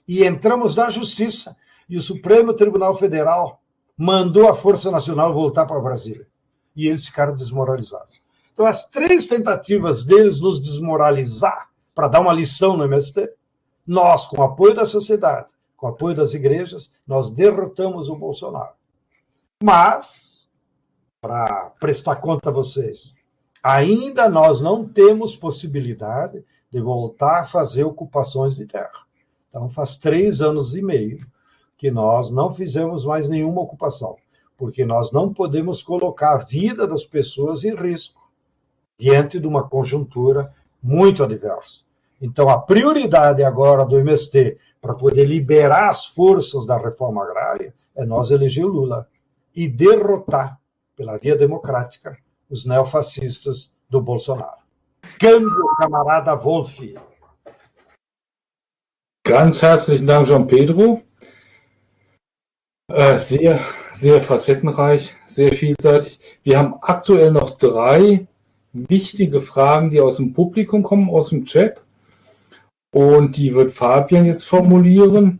e entramos na Justiça. E o Supremo Tribunal Federal mandou a Força Nacional voltar para Brasília. E eles ficaram desmoralizados. Então, as 3 tentativas deles nos desmoralizar, para dar uma lição no MST, nós, com o apoio da sociedade, com o apoio das igrejas, nós derrotamos o Bolsonaro. Mas, para prestar conta a vocês, ainda nós não temos possibilidade de voltar a fazer ocupações de terra. Então, faz 3 anos e meio que nós não fizemos mais nenhuma ocupação, porque nós não podemos colocar a vida das pessoas em risco diante de uma conjuntura muito adversa. Então, a prioridade agora do MST para poder liberar as forças da reforma agrária é nós eleger o Lula e derrotar, pela via democrática, os neofascistas do Bolsonaro. Câmbio, camarada Wolf. Ganz herzlichen Dank, João Pedro. Sehr, sehr facettenreich, sehr vielseitig. Wir haben aktuell noch 3 wichtige Fragen, die aus dem Publikum kommen, aus dem Chat. Und die wird Fabian jetzt formulieren.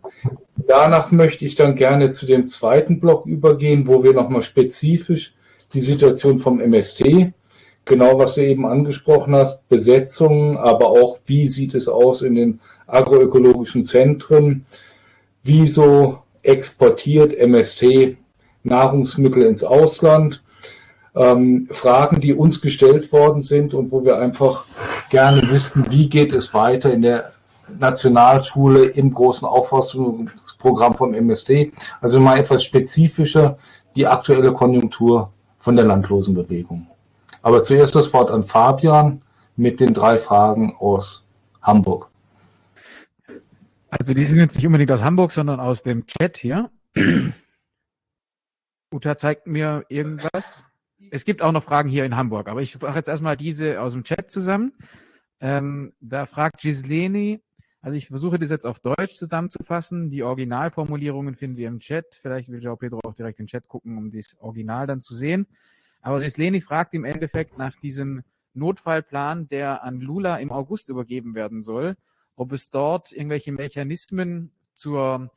Danach möchte ich dann gerne zu dem zweiten Block übergehen, wo wir nochmal spezifisch die Situation vom MST, genau was du eben angesprochen hast, Besetzungen, aber auch wie sieht es aus in den agroökologischen Zentren, wieso exportiert MST Nahrungsmittel ins Ausland, Fragen, die uns gestellt worden sind und wo wir einfach gerne wüssten, wie geht es weiter in der Nationalschule im großen Aufforstungsprogramm vom MST. Also mal etwas spezifischer die aktuelle Konjunktur von der Landlosenbewegung. Aber zuerst das Wort an Fabian mit den 3 Fragen aus Hamburg. Also die sind jetzt nicht unbedingt aus Hamburg, sondern aus dem Chat hier. Uta zeigt mir irgendwas. Es gibt auch noch Fragen hier in Hamburg, aber ich mache jetzt erstmal diese aus dem Chat zusammen. Da fragt Gisleni, also ich versuche das jetzt auf Deutsch zusammenzufassen. Die Originalformulierungen findet ihr im Chat. Vielleicht will João Pedro auch direkt in den Chat gucken, um das Original dann zu sehen. Aber Gisleni fragt im Endeffekt nach diesem Notfallplan, der an Lula im August übergeben werden soll, ob es dort irgendwelche Mechanismen zur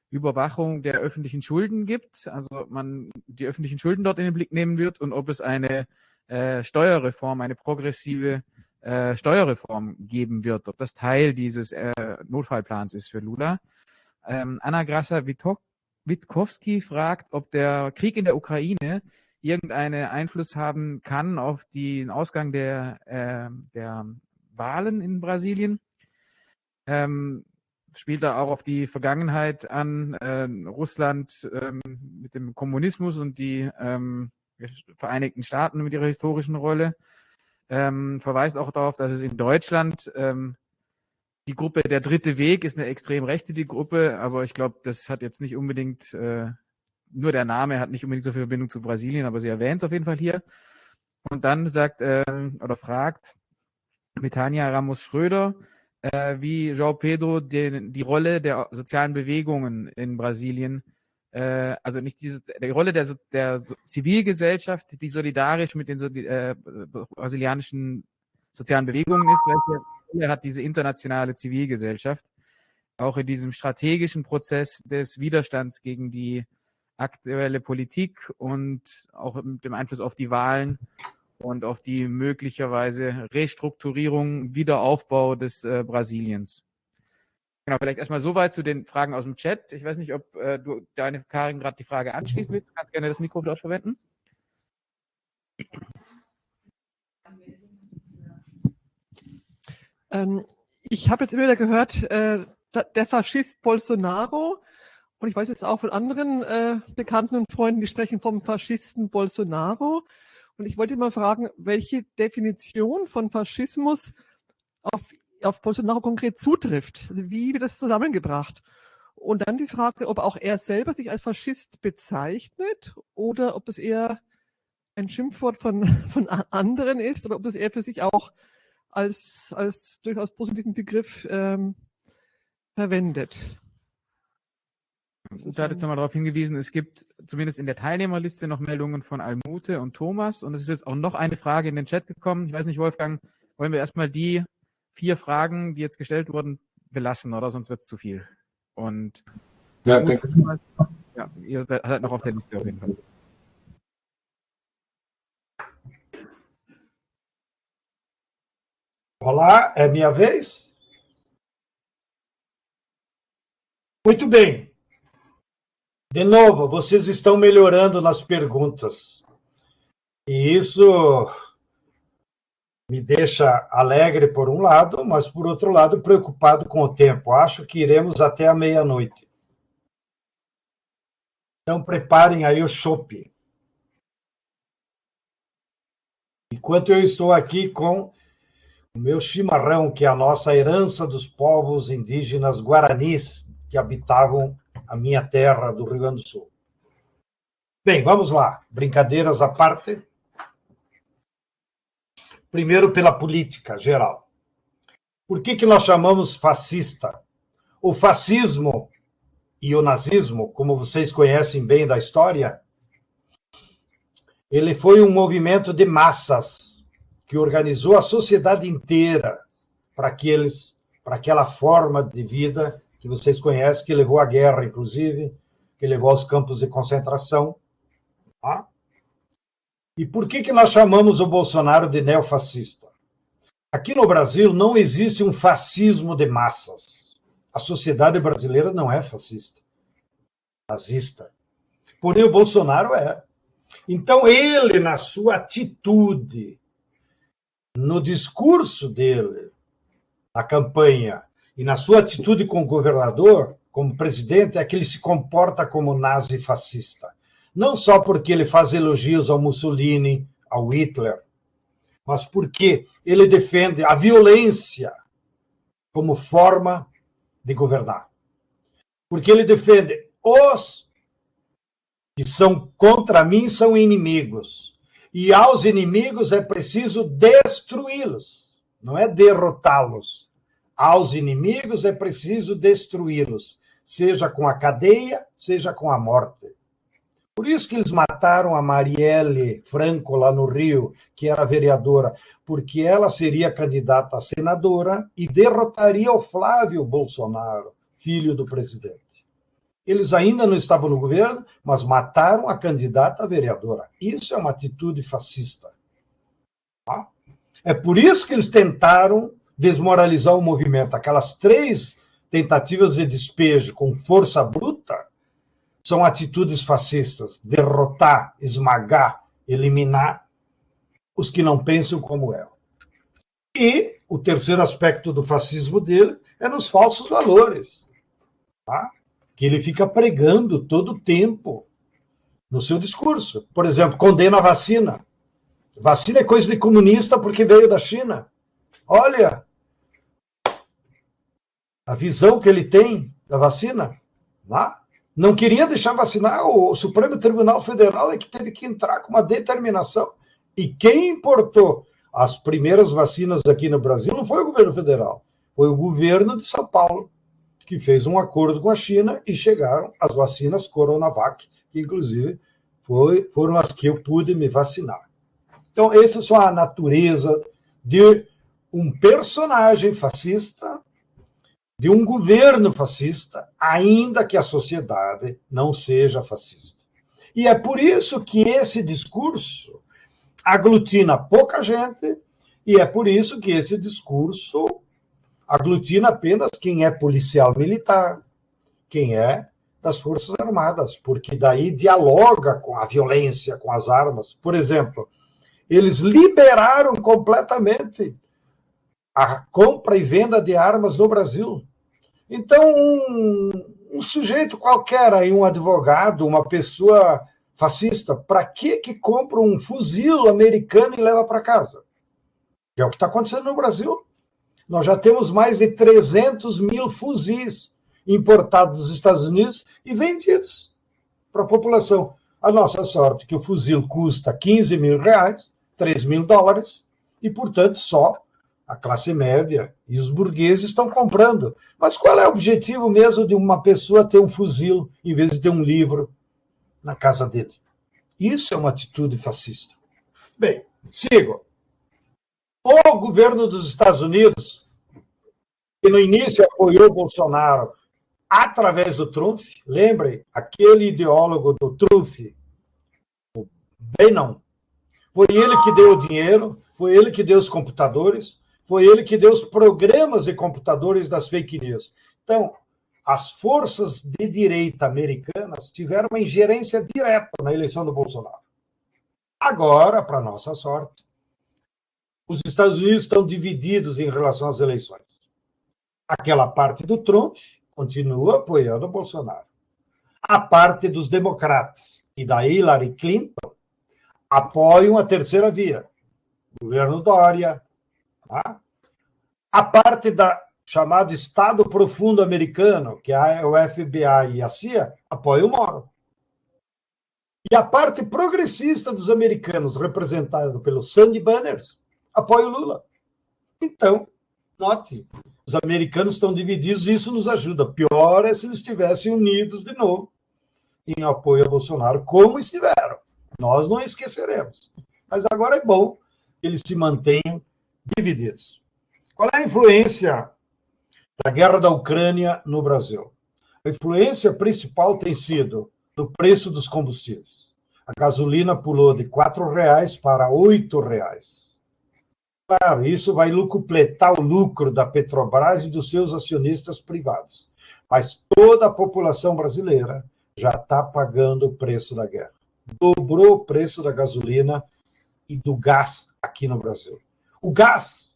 Überwachung der öffentlichen Schulden gibt, also man die öffentlichen Schulden dort in den Blick nehmen wird und ob es eine Steuerreform, eine progressive Steuerreform geben wird, ob das Teil dieses Notfallplans ist für Lula. Anna Grasa-Witkowski fragt, ob der Krieg in der Ukraine irgendeinen Einfluss haben kann auf den Ausgang der Wahlen in Brasilien. Spielt da auch auf die Vergangenheit an, Russland mit dem Kommunismus und die Vereinigten Staaten mit ihrer historischen Rolle. Verweist auch darauf, dass es in Deutschland die Gruppe Der Dritte Weg ist eine extrem rechte die Gruppe, aber ich glaube, das hat jetzt nicht unbedingt, nur der Name hat nicht unbedingt so viel Verbindung zu Brasilien, aber sie erwähnt es auf jeden Fall hier. Und dann sagt oder fragt Betania Ramos-Schröder, wie João Pedro die Rolle der sozialen Bewegungen in Brasilien, also nicht die Rolle der Zivilgesellschaft, die solidarisch mit den brasilianischen sozialen Bewegungen ist, welche Rolle hat diese internationale Zivilgesellschaft, auch in diesem strategischen Prozess des Widerstands gegen die aktuelle Politik und auch mit dem Einfluss auf die Wahlen und auf die möglicherweise Restrukturierung, Wiederaufbau des Brasiliens. Genau, vielleicht erstmal soweit zu den Fragen aus dem Chat. Ich weiß nicht, ob du deine Karin gerade die Frage anschließen willst. Du kannst gerne das Mikro dort verwenden. Ich habe jetzt immer wieder gehört, der Faschist Bolsonaro, und ich weiß jetzt auch von anderen Bekannten und Freunden, die sprechen vom Faschisten Bolsonaro. Und ich wollte mal fragen, welche Definition von Faschismus auf Bolsonaro konkret zutrifft. Also wie wird das zusammengebracht? Und dann die Frage, ob auch er selber sich als Faschist bezeichnet oder ob das eher ein Schimpfwort von anderen ist oder ob das er für sich auch als durchaus positiven Begriff verwendet. Ich hatte jetzt nochmal darauf hingewiesen, es gibt zumindest in der Teilnehmerliste noch Meldungen von Almute und Thomas und es ist jetzt auch noch eine Frage in den Chat gekommen. Ich weiß nicht, Wolfgang, wollen wir erstmal die 4 Fragen, die jetzt gestellt wurden, belassen, oder? Sonst wird es zu viel. Und ja, ihr seid noch auf der Liste auf jeden Fall. Olá, é minha vez? Muito bem. De novo, vocês estão melhorando nas perguntas. E isso me deixa alegre por um lado, mas por outro lado preocupado com o tempo. Acho que iremos até a meia-noite. Então preparem aí o chopp. Enquanto eu estou aqui com o meu chimarrão, que é a nossa herança dos povos indígenas guaranis que habitavam a minha terra do Rio Grande do Sul. Bem, vamos lá. Brincadeiras à parte. Primeiro, pela política geral. Por que nós chamamos fascista? O fascismo e o nazismo, como vocês conhecem bem da história, ele foi um movimento de massas que organizou a sociedade inteira para aquela forma de vida que vocês conhecem, que levou à guerra, inclusive, que levou aos campos de concentração. Tá? E por que nós chamamos o Bolsonaro de neofascista? Aqui no Brasil não existe um fascismo de massas. A sociedade brasileira não é fascista, nazista. Porém, o Bolsonaro é. Então, ele, na sua atitude, no discurso dele, na campanha, e na sua atitude como governador, como presidente, é que ele se comporta como nazi-fascista. Não só porque ele faz elogios ao Mussolini, ao Hitler, mas porque ele defende a violência como forma de governar. Porque ele defende os que são contra mim são inimigos. E aos inimigos é preciso destruí-los, não é derrotá-los. Aos inimigos é preciso destruí-los, seja com a cadeia, seja com a morte. Por isso que eles mataram a Marielle Franco lá no Rio, que era vereadora, porque ela seria candidata a senadora e derrotaria o Flávio Bolsonaro, filho do presidente. Eles ainda não estavam no governo, mas mataram a candidata a vereadora. Isso é uma atitude fascista. Tá? É por isso que eles tentaram desmoralizar o movimento. Aquelas 3 tentativas de despejo com força bruta são atitudes fascistas. Derrotar, esmagar, eliminar os que não pensam como ela. E o terceiro aspecto do fascismo dele é nos falsos valores. Tá? Que ele fica pregando todo o tempo no seu discurso. Por exemplo, condena a vacina. Vacina é coisa de comunista porque veio da China. Olha a visão que ele tem da vacina. Não queria deixar vacinar. O Supremo Tribunal Federal é que teve que entrar com uma determinação. E quem importou as primeiras vacinas aqui no Brasil não foi o governo federal, foi o governo de São Paulo, que fez um acordo com a China e chegaram as vacinas Coronavac, que inclusive foram as que eu pude me vacinar. Então, essa é só a natureza de um personagem fascista, de um governo fascista, ainda que a sociedade não seja fascista. E é por isso que esse discurso aglutina pouca gente, e é por isso que esse discurso aglutina apenas quem é policial militar, quem é das Forças Armadas, porque daí dialoga com a violência, com as armas. Por exemplo, eles liberaram completamente a compra e venda de armas no Brasil. Então, um sujeito qualquer, aí, um advogado, uma pessoa fascista, para que compra um fuzil americano e leva para casa? Que é o que está acontecendo no Brasil. Nós já temos mais de 300 mil fuzis importados dos Estados Unidos e vendidos para a população. A nossa sorte é que o fuzil custa 15 mil reais, 3 mil dólares, e, portanto, só a classe média e os burgueses estão comprando. Mas qual é o objetivo mesmo de uma pessoa ter um fuzil em vez de ter um livro na casa dele? Isso é uma atitude fascista. Bem, sigo. O governo dos Estados Unidos, que no início apoiou o Bolsonaro através do Trump, lembrem, aquele ideólogo do Trump, o Bannon, foi ele que deu o dinheiro, foi ele que deu os computadores, foi ele que deu os programas de computadores das fake news. Então, as forças de direita americanas tiveram uma ingerência direta na eleição do Bolsonaro. Agora, para nossa sorte, Os Estados Unidos estão divididos em relação às eleições. Aquela parte do Trump continua apoiando o Bolsonaro. A parte dos democratas e da Hillary Clinton apoiam a terceira via. Governo Dória. Tá? A parte da chamado Estado Profundo Americano, que é o FBI e a CIA, apoia o Moro. E a parte progressista dos americanos, representada pelo Sandy Banners, apoia o Lula. Então, note, os americanos estão divididos e isso nos ajuda. Pior é se eles estivessem unidos de novo em apoio a Bolsonaro, como estiveram. Nós não esqueceremos. Mas agora é bom que eles se mantenham divididos. Qual é a influência da guerra da Ucrânia no Brasil? A influência principal tem sido no preço dos combustíveis. A gasolina pulou de R$ 4,00 para R$ 8,00. Claro, isso vai lupletar o lucro da Petrobras e dos seus acionistas privados. Mas toda a população brasileira já está pagando o preço da guerra. Dobrou o preço da gasolina e do gás aqui no Brasil. O gás,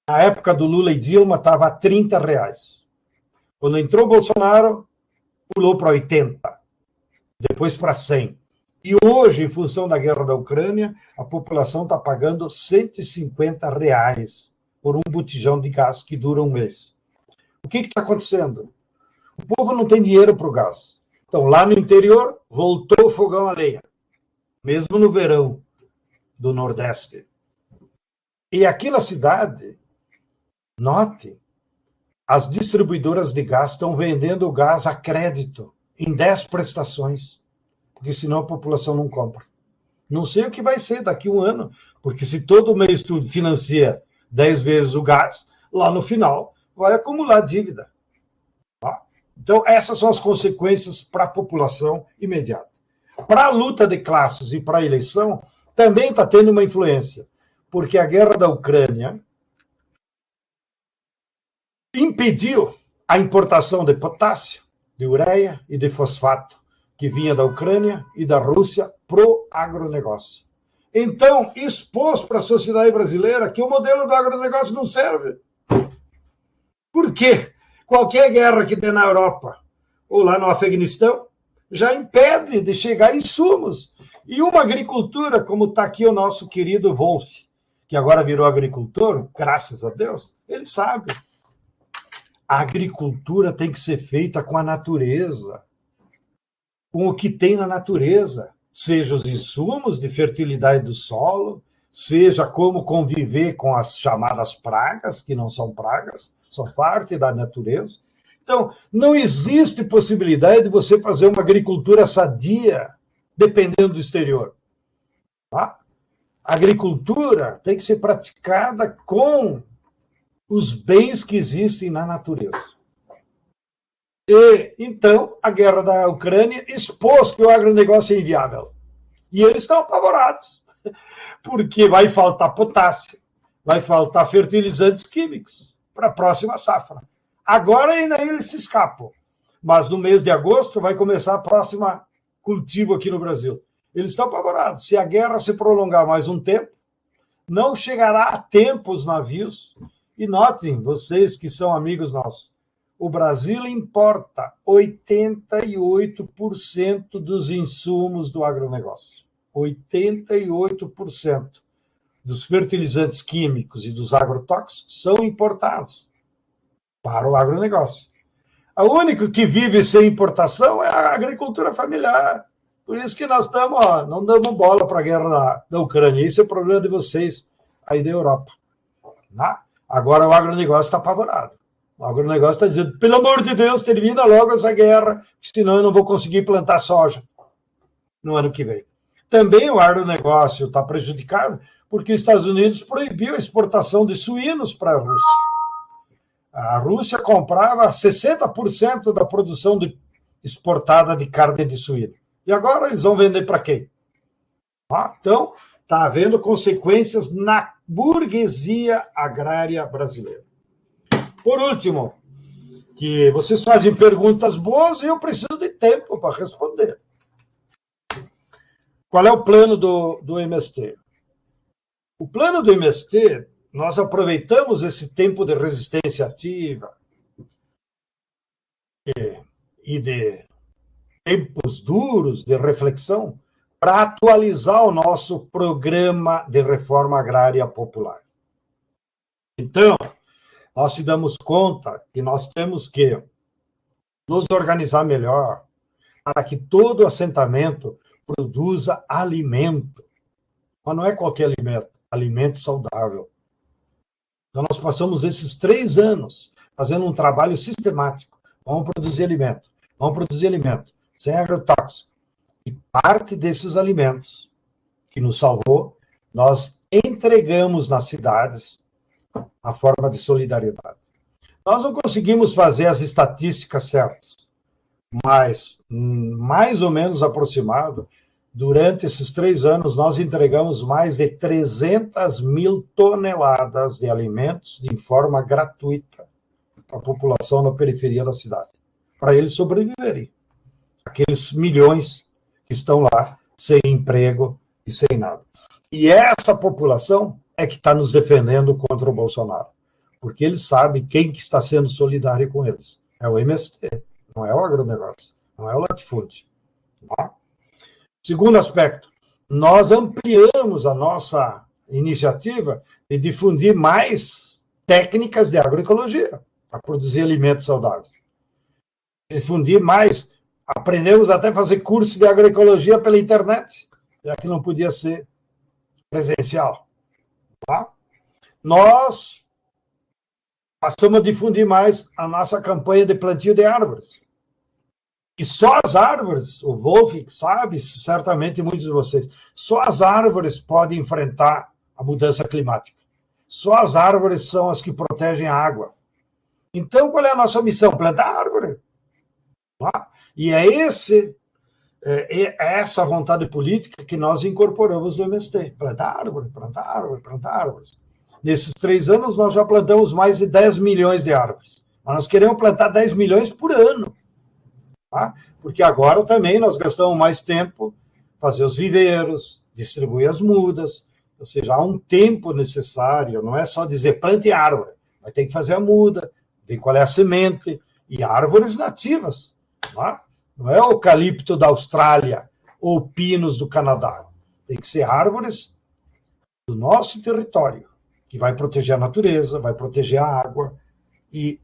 na época do Lula e Dilma, estava a R$ 30. Quando entrou o Bolsonaro, pulou para 80, depois para 100. E hoje, em função da guerra da Ucrânia, a população está pagando R$ 150 por um botijão de gás que dura um mês. O que está acontecendo? O povo não tem dinheiro para o gás. Então, lá no interior, voltou o fogão a lenha, mesmo no verão do Nordeste. E aqui na cidade, note, as distribuidoras de gás estão vendendo o gás a crédito, em 10 prestações, porque senão a população não compra. Não sei o que vai ser daqui a um ano, porque se todo mês tu financia 10 vezes o gás, lá no final vai acumular dívida. Tá? Então, essas são as consequências para a população imediata. Para a luta de classes e para a eleição, também está tendo uma influência, porque a guerra da Ucrânia impediu a importação de potássio, de ureia e de fosfato, que vinha da Ucrânia e da Rússia pro agronegócio. Então, expôs para a sociedade brasileira que o modelo do agronegócio não serve. Por quê? Qualquer guerra que tem na Europa ou lá no Afeganistão já impede de chegar insumos. E uma agricultura, como está aqui o nosso querido Wolf, que agora virou agricultor, graças a Deus, ele sabe. A agricultura tem que ser feita com a natureza, com o que tem na natureza, seja os insumos de fertilidade do solo, seja como conviver com as chamadas pragas, que não são pragas, são parte da natureza. Então, não existe possibilidade de você fazer uma agricultura sadia, dependendo do exterior. Tá? A agricultura tem que ser praticada com os bens que existem na natureza. E, então, a guerra da Ucrânia expôs que o agronegócio é inviável. E eles estão apavorados, porque vai faltar potássio, vai faltar fertilizantes químicos para a próxima safra. Agora ainda eles se escapam, mas no mês de agosto vai começar a próxima cultivo aqui no Brasil. Eles estão apavorados. Se a guerra se prolongar mais um tempo, não chegará a tempo os navios. E notem, vocês que são amigos nossos, o Brasil importa 88% dos insumos do agronegócio. 88% dos fertilizantes químicos e dos agrotóxicos são importados para o agronegócio. O único que vive sem importação é a agricultura familiar. Por isso que nós estamos, não damos bola para a guerra da Ucrânia. Isso é o problema de vocês aí da Europa. Tá? Agora o agronegócio está apavorado. O agronegócio está dizendo, pelo amor de Deus, termina logo essa guerra, senão eu não vou conseguir plantar soja no ano que vem. Também o agronegócio está prejudicado porque os Estados Unidos proibiu a exportação de suínos para a Rússia. A Rússia comprava 60% da produção exportada de carne de suíno. E agora eles vão vender para quem? Então, está havendo consequências na burguesia agrária brasileira. Por último, que vocês fazem perguntas boas e eu preciso de tempo para responder. Qual é o plano do MST? O plano do MST, nós aproveitamos esse tempo de resistência ativa e de tempos duros de reflexão para atualizar o nosso programa de reforma agrária popular. Então, nós se damos conta que nós temos que nos organizar melhor para que todo assentamento produza alimento. Mas não é qualquer alimento, alimento saudável. Então, nós passamos esses 3 anos fazendo um trabalho sistemático. Vamos produzir alimento, sem agrotóxico. E parte desses alimentos que nos salvou, nós entregamos nas cidades a forma de solidariedade. Nós não conseguimos fazer as estatísticas certas, mas, mais ou menos aproximado, durante esses 3 anos, nós entregamos mais de 300 mil toneladas de alimentos de forma gratuita para a população na periferia da cidade, para eles sobreviverem. Aqueles milhões que estão lá sem emprego e sem nada. E essa população é que está nos defendendo contra o Bolsonaro, porque eles sabem quem que está sendo solidário com eles. É o MST, não é o agronegócio, não é o latifúndio. Tá? Segundo aspecto, nós ampliamos a nossa iniciativa de difundir mais técnicas de agroecologia para produzir alimentos saudáveis. Difundir mais, aprendemos até a fazer curso de agroecologia pela internet, já que não podia ser presencial. Tá? Nós passamos a difundir mais a nossa campanha de plantio de árvores. E só as árvores, o Wolf sabe, certamente muitos de vocês, só as árvores podem enfrentar a mudança climática. Só as árvores são as que protegem a água. Então, qual é a nossa missão? Plantar árvore. Tá? E é essa vontade política que nós incorporamos no MST. Plantar árvore, plantar árvore, plantar árvores. Nesses 3 anos, nós já plantamos mais de 10 milhões de árvores. Mas nós queremos plantar 10 milhões por ano. Tá? Porque agora também nós gastamos mais tempo fazer os viveiros, distribuir as mudas, ou seja, há um tempo necessário, não é só dizer plante árvore, vai ter que fazer a muda, ver qual é a semente, e árvores nativas, tá? Não é o eucalipto da Austrália ou pinos do Canadá, tem que ser árvores do nosso território, que vai proteger a natureza, vai proteger a água, e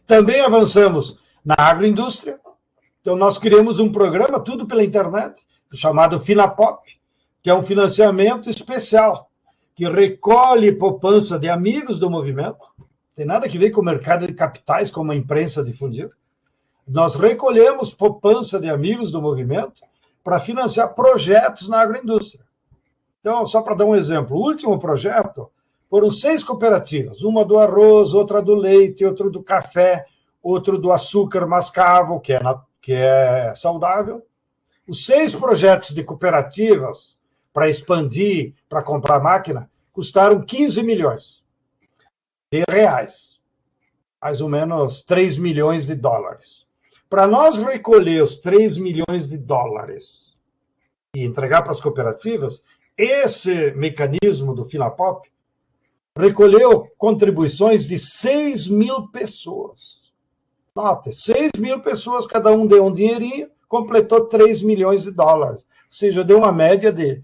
também avançamos na agroindústria. Então, nós criamos um programa, tudo pela internet, chamado Finapop, que é um financiamento especial, que recolhe poupança de amigos do movimento, tem nada a ver com o mercado de capitais, como a imprensa difundiu. Nós recolhemos poupança de amigos do movimento para financiar projetos na agroindústria. Então, só para dar um exemplo, o último projeto foram 6 cooperativas, uma do arroz, outra do leite, outra do café, outro do açúcar mascavo, que é saudável. Os 6 projetos de cooperativas para expandir, para comprar máquina, custaram 15 milhões de reais, mais ou menos 3 milhões de dólares. Para nós recolher os 3 milhões de dólares e entregar para as cooperativas, esse mecanismo do Finapop recolheu contribuições de 6 mil pessoas. Nota, 6 mil pessoas, cada um deu um dinheirinho, completou 3 milhões de dólares. Ou seja, deu uma média de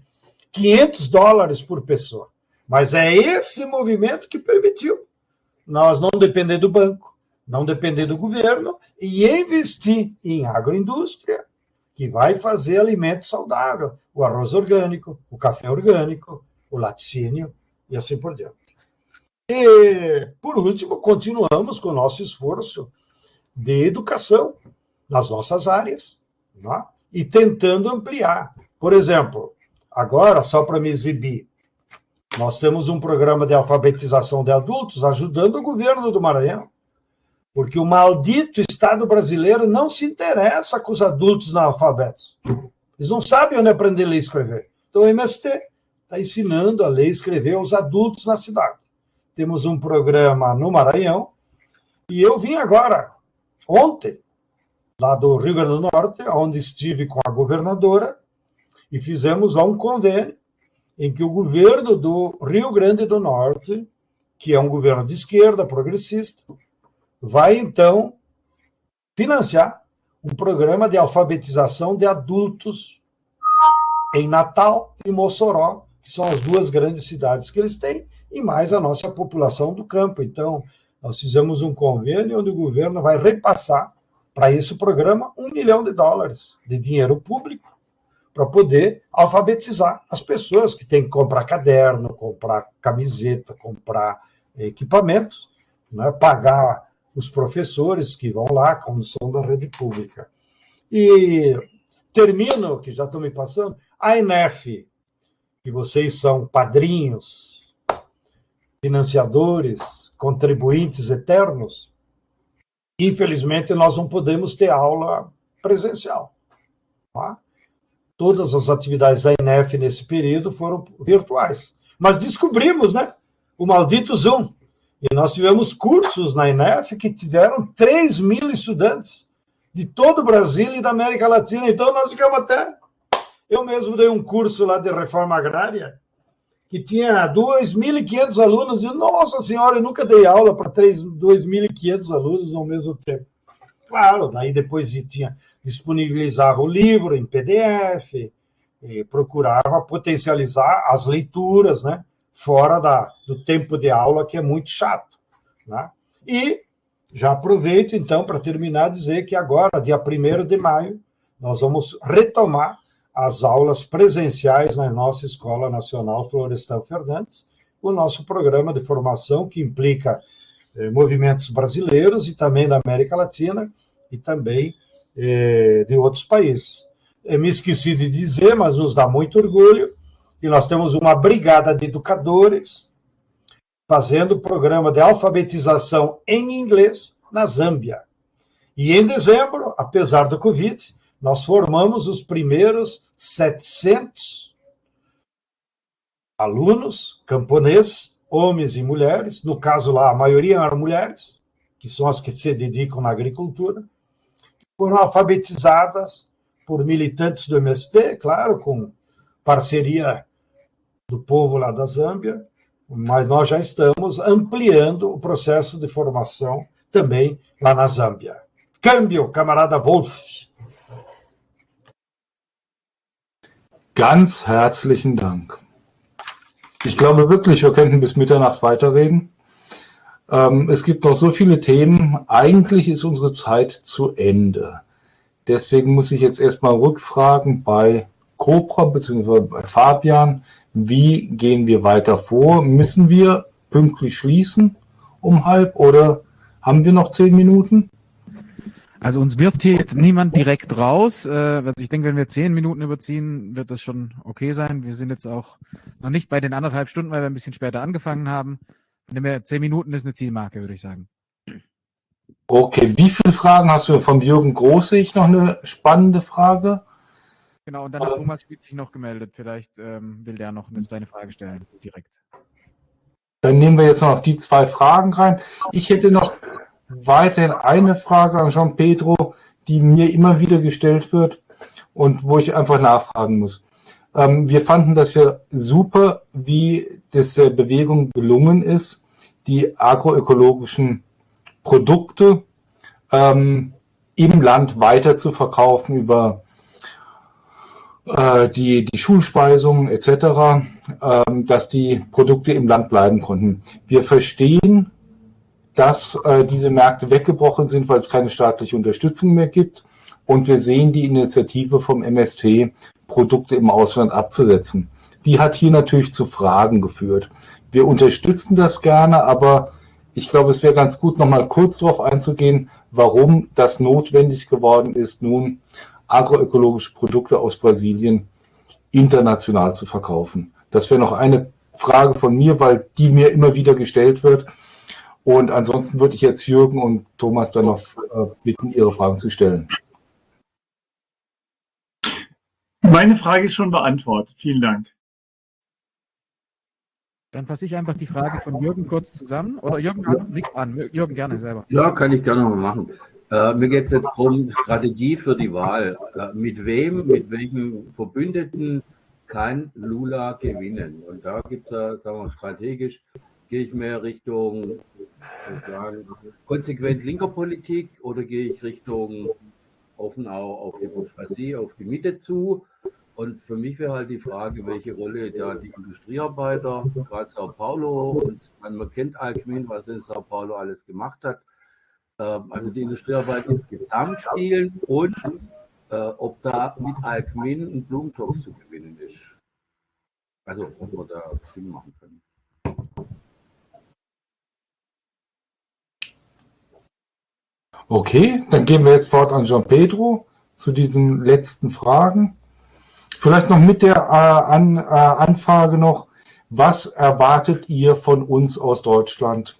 500 dólares por pessoa. Mas é esse movimento que permitiu nós não depender do banco, não depender do governo e investir em agroindústria, que vai fazer alimento saudável, o arroz orgânico, o café orgânico, o laticínio e assim por diante. E, por último, continuamos com o nosso esforço de educação nas nossas áreas, né? E tentando ampliar. Por exemplo, agora, só para me exibir, nós temos um programa de alfabetização de adultos ajudando o governo do Maranhão, porque o maldito Estado brasileiro não se interessa com os adultos analfabetos. Eles não sabem onde aprender a ler e escrever. Então, o MST está ensinando a ler e escrever aos adultos na cidade. Temos um programa no Maranhão, e eu vim agora, ontem, lá do Rio Grande do Norte, onde estive com a governadora, e fizemos lá um convênio, em que o governo do Rio Grande do Norte, que é um governo de esquerda, progressista, vai, então, financiar um programa de alfabetização de adultos em Natal e Mossoró, que são as duas grandes cidades que eles têm, e mais a nossa população do campo. Então, nós fizemos um convênio onde o governo vai repassar para esse programa $1 milhão de dinheiro público para poder alfabetizar as pessoas que têm que comprar caderno, comprar camiseta, comprar equipamentos, né, pagar os professores que vão lá, como são da rede pública. E termino, que já estou me passando, a ENEF, que vocês são padrinhos, financiadores, contribuintes eternos, infelizmente nós não podemos ter aula presencial. Tá? Todas as atividades da ENEF nesse período foram virtuais. Mas descobrimos, né, o maldito Zoom. E nós tivemos cursos na ENEF que tiveram 3.000 estudantes de todo o Brasil e da América Latina. Então nós ficamos até... Eu mesmo dei um curso lá de reforma agrária que tinha 2.500 alunos. E, nossa senhora, eu nunca dei aula para 2.500 alunos ao mesmo tempo. Claro, daí depois tinha disponibilizava o livro em PDF, e procurava potencializar as leituras, né, fora do tempo de aula, que é muito chato. Né? E já aproveito, então, para terminar, dizer que agora, dia 1º de maio, nós vamos retomar as aulas presenciais na nossa Escola Nacional Florestan Fernandes, o nosso programa de formação que implica movimentos brasileiros e também da América Latina e também de outros países. Eu me esqueci de dizer, mas nos dá muito orgulho, que nós temos uma brigada de educadores fazendo programa de alfabetização em inglês na Zâmbia. E em dezembro, apesar do Covid, nós formamos os primeiros 700 alunos camponeses, homens e mulheres, no caso lá a maioria eram mulheres, que são as que se dedicam na agricultura, foram alfabetizadas por militantes do MST, claro, com parceria do povo lá da Zâmbia, mas nós já estamos ampliando o processo de formação também lá na Zâmbia. Câmbio, camarada Wolf. Ganz herzlichen Dank. Ich glaube wirklich, wir könnten bis Mitternacht weiterreden. Es gibt noch so viele Themen. Eigentlich ist unsere Zeit zu Ende. Deswegen muss ich jetzt erstmal rückfragen bei Cobra bzw. bei Fabian, wie gehen wir weiter vor? Müssen wir pünktlich schließen um 12:30 oder haben wir noch 10 Minuten? Also uns wirft hier jetzt niemand direkt raus. Also ich denke, wenn wir 10 Minuten überziehen, wird das schon okay sein. Wir sind jetzt auch noch nicht bei den 1,5 Stunden, weil wir ein bisschen später angefangen haben. Von dem her 10 Minuten ist eine Zielmarke, würde ich sagen. Okay, wie viele Fragen hast du? Von Jürgen Groß sehe ich noch eine spannende Frage. Genau, und dann hat Thomas Schmidt sich noch gemeldet. Vielleicht will der noch seine Frage stellen, direkt. Dann nehmen wir jetzt noch die 2 Fragen rein. Ich hätte noch weiterhin eine Frage an Jean Pedro, die mir immer wieder gestellt wird und wo ich einfach nachfragen muss. Wir fanden das ja super, wie das der Bewegung gelungen ist, die agroökologischen Produkte im Land weiter zu verkaufen über die Schulspeisungen etc., dass die Produkte im Land bleiben konnten. Wir verstehen, dass diese Märkte weggebrochen sind, weil es keine staatliche Unterstützung mehr gibt. Und wir sehen die Initiative vom MST, Produkte im Ausland abzusetzen. Die hat hier natürlich zu Fragen geführt. Wir unterstützen das gerne, aber ich glaube, es wäre ganz gut, noch mal kurz darauf einzugehen, warum das notwendig geworden ist, nun agroökologische Produkte aus Brasilien international zu verkaufen. Das wäre noch eine Frage von mir, weil die mir immer wieder gestellt wird. Und ansonsten würde ich jetzt Jürgen und Thomas dann noch bitten, ihre Fragen zu stellen. Meine Frage ist schon beantwortet. Vielen Dank. Dann fasse ich einfach die Frage von Jürgen kurz zusammen. Oder Jürgen, liegt an. Jürgen, gerne selber. Ja, kann ich gerne mal machen. Mir geht es jetzt darum, Strategie für die Wahl. Mit wem, mit welchen Verbündeten kann Lula gewinnen? Und da gibt es ja, sagen wir, strategisch, gehe ich mehr Richtung sozusagen konsequent linker Politik oder gehe ich Richtung offen auch auf die Bourgeoisie, auf die Mitte zu? Und für mich wäre halt die Frage, welche Rolle da die Industriearbeiter, gerade Sao Paulo, und man kennt Alckmin, was er in Sao Paulo alles gemacht hat, also die Industriearbeiter insgesamt spielen und ob da mit Alckmin ein Blumentopf zu gewinnen ist. Also, ob wir da Stimmen machen können. Okay, dann gehen wir jetzt fort an João Pedro zu diesen letzten Fragen. Vielleicht noch mit der Anfrage noch, was erwartet ihr von uns aus Deutschland?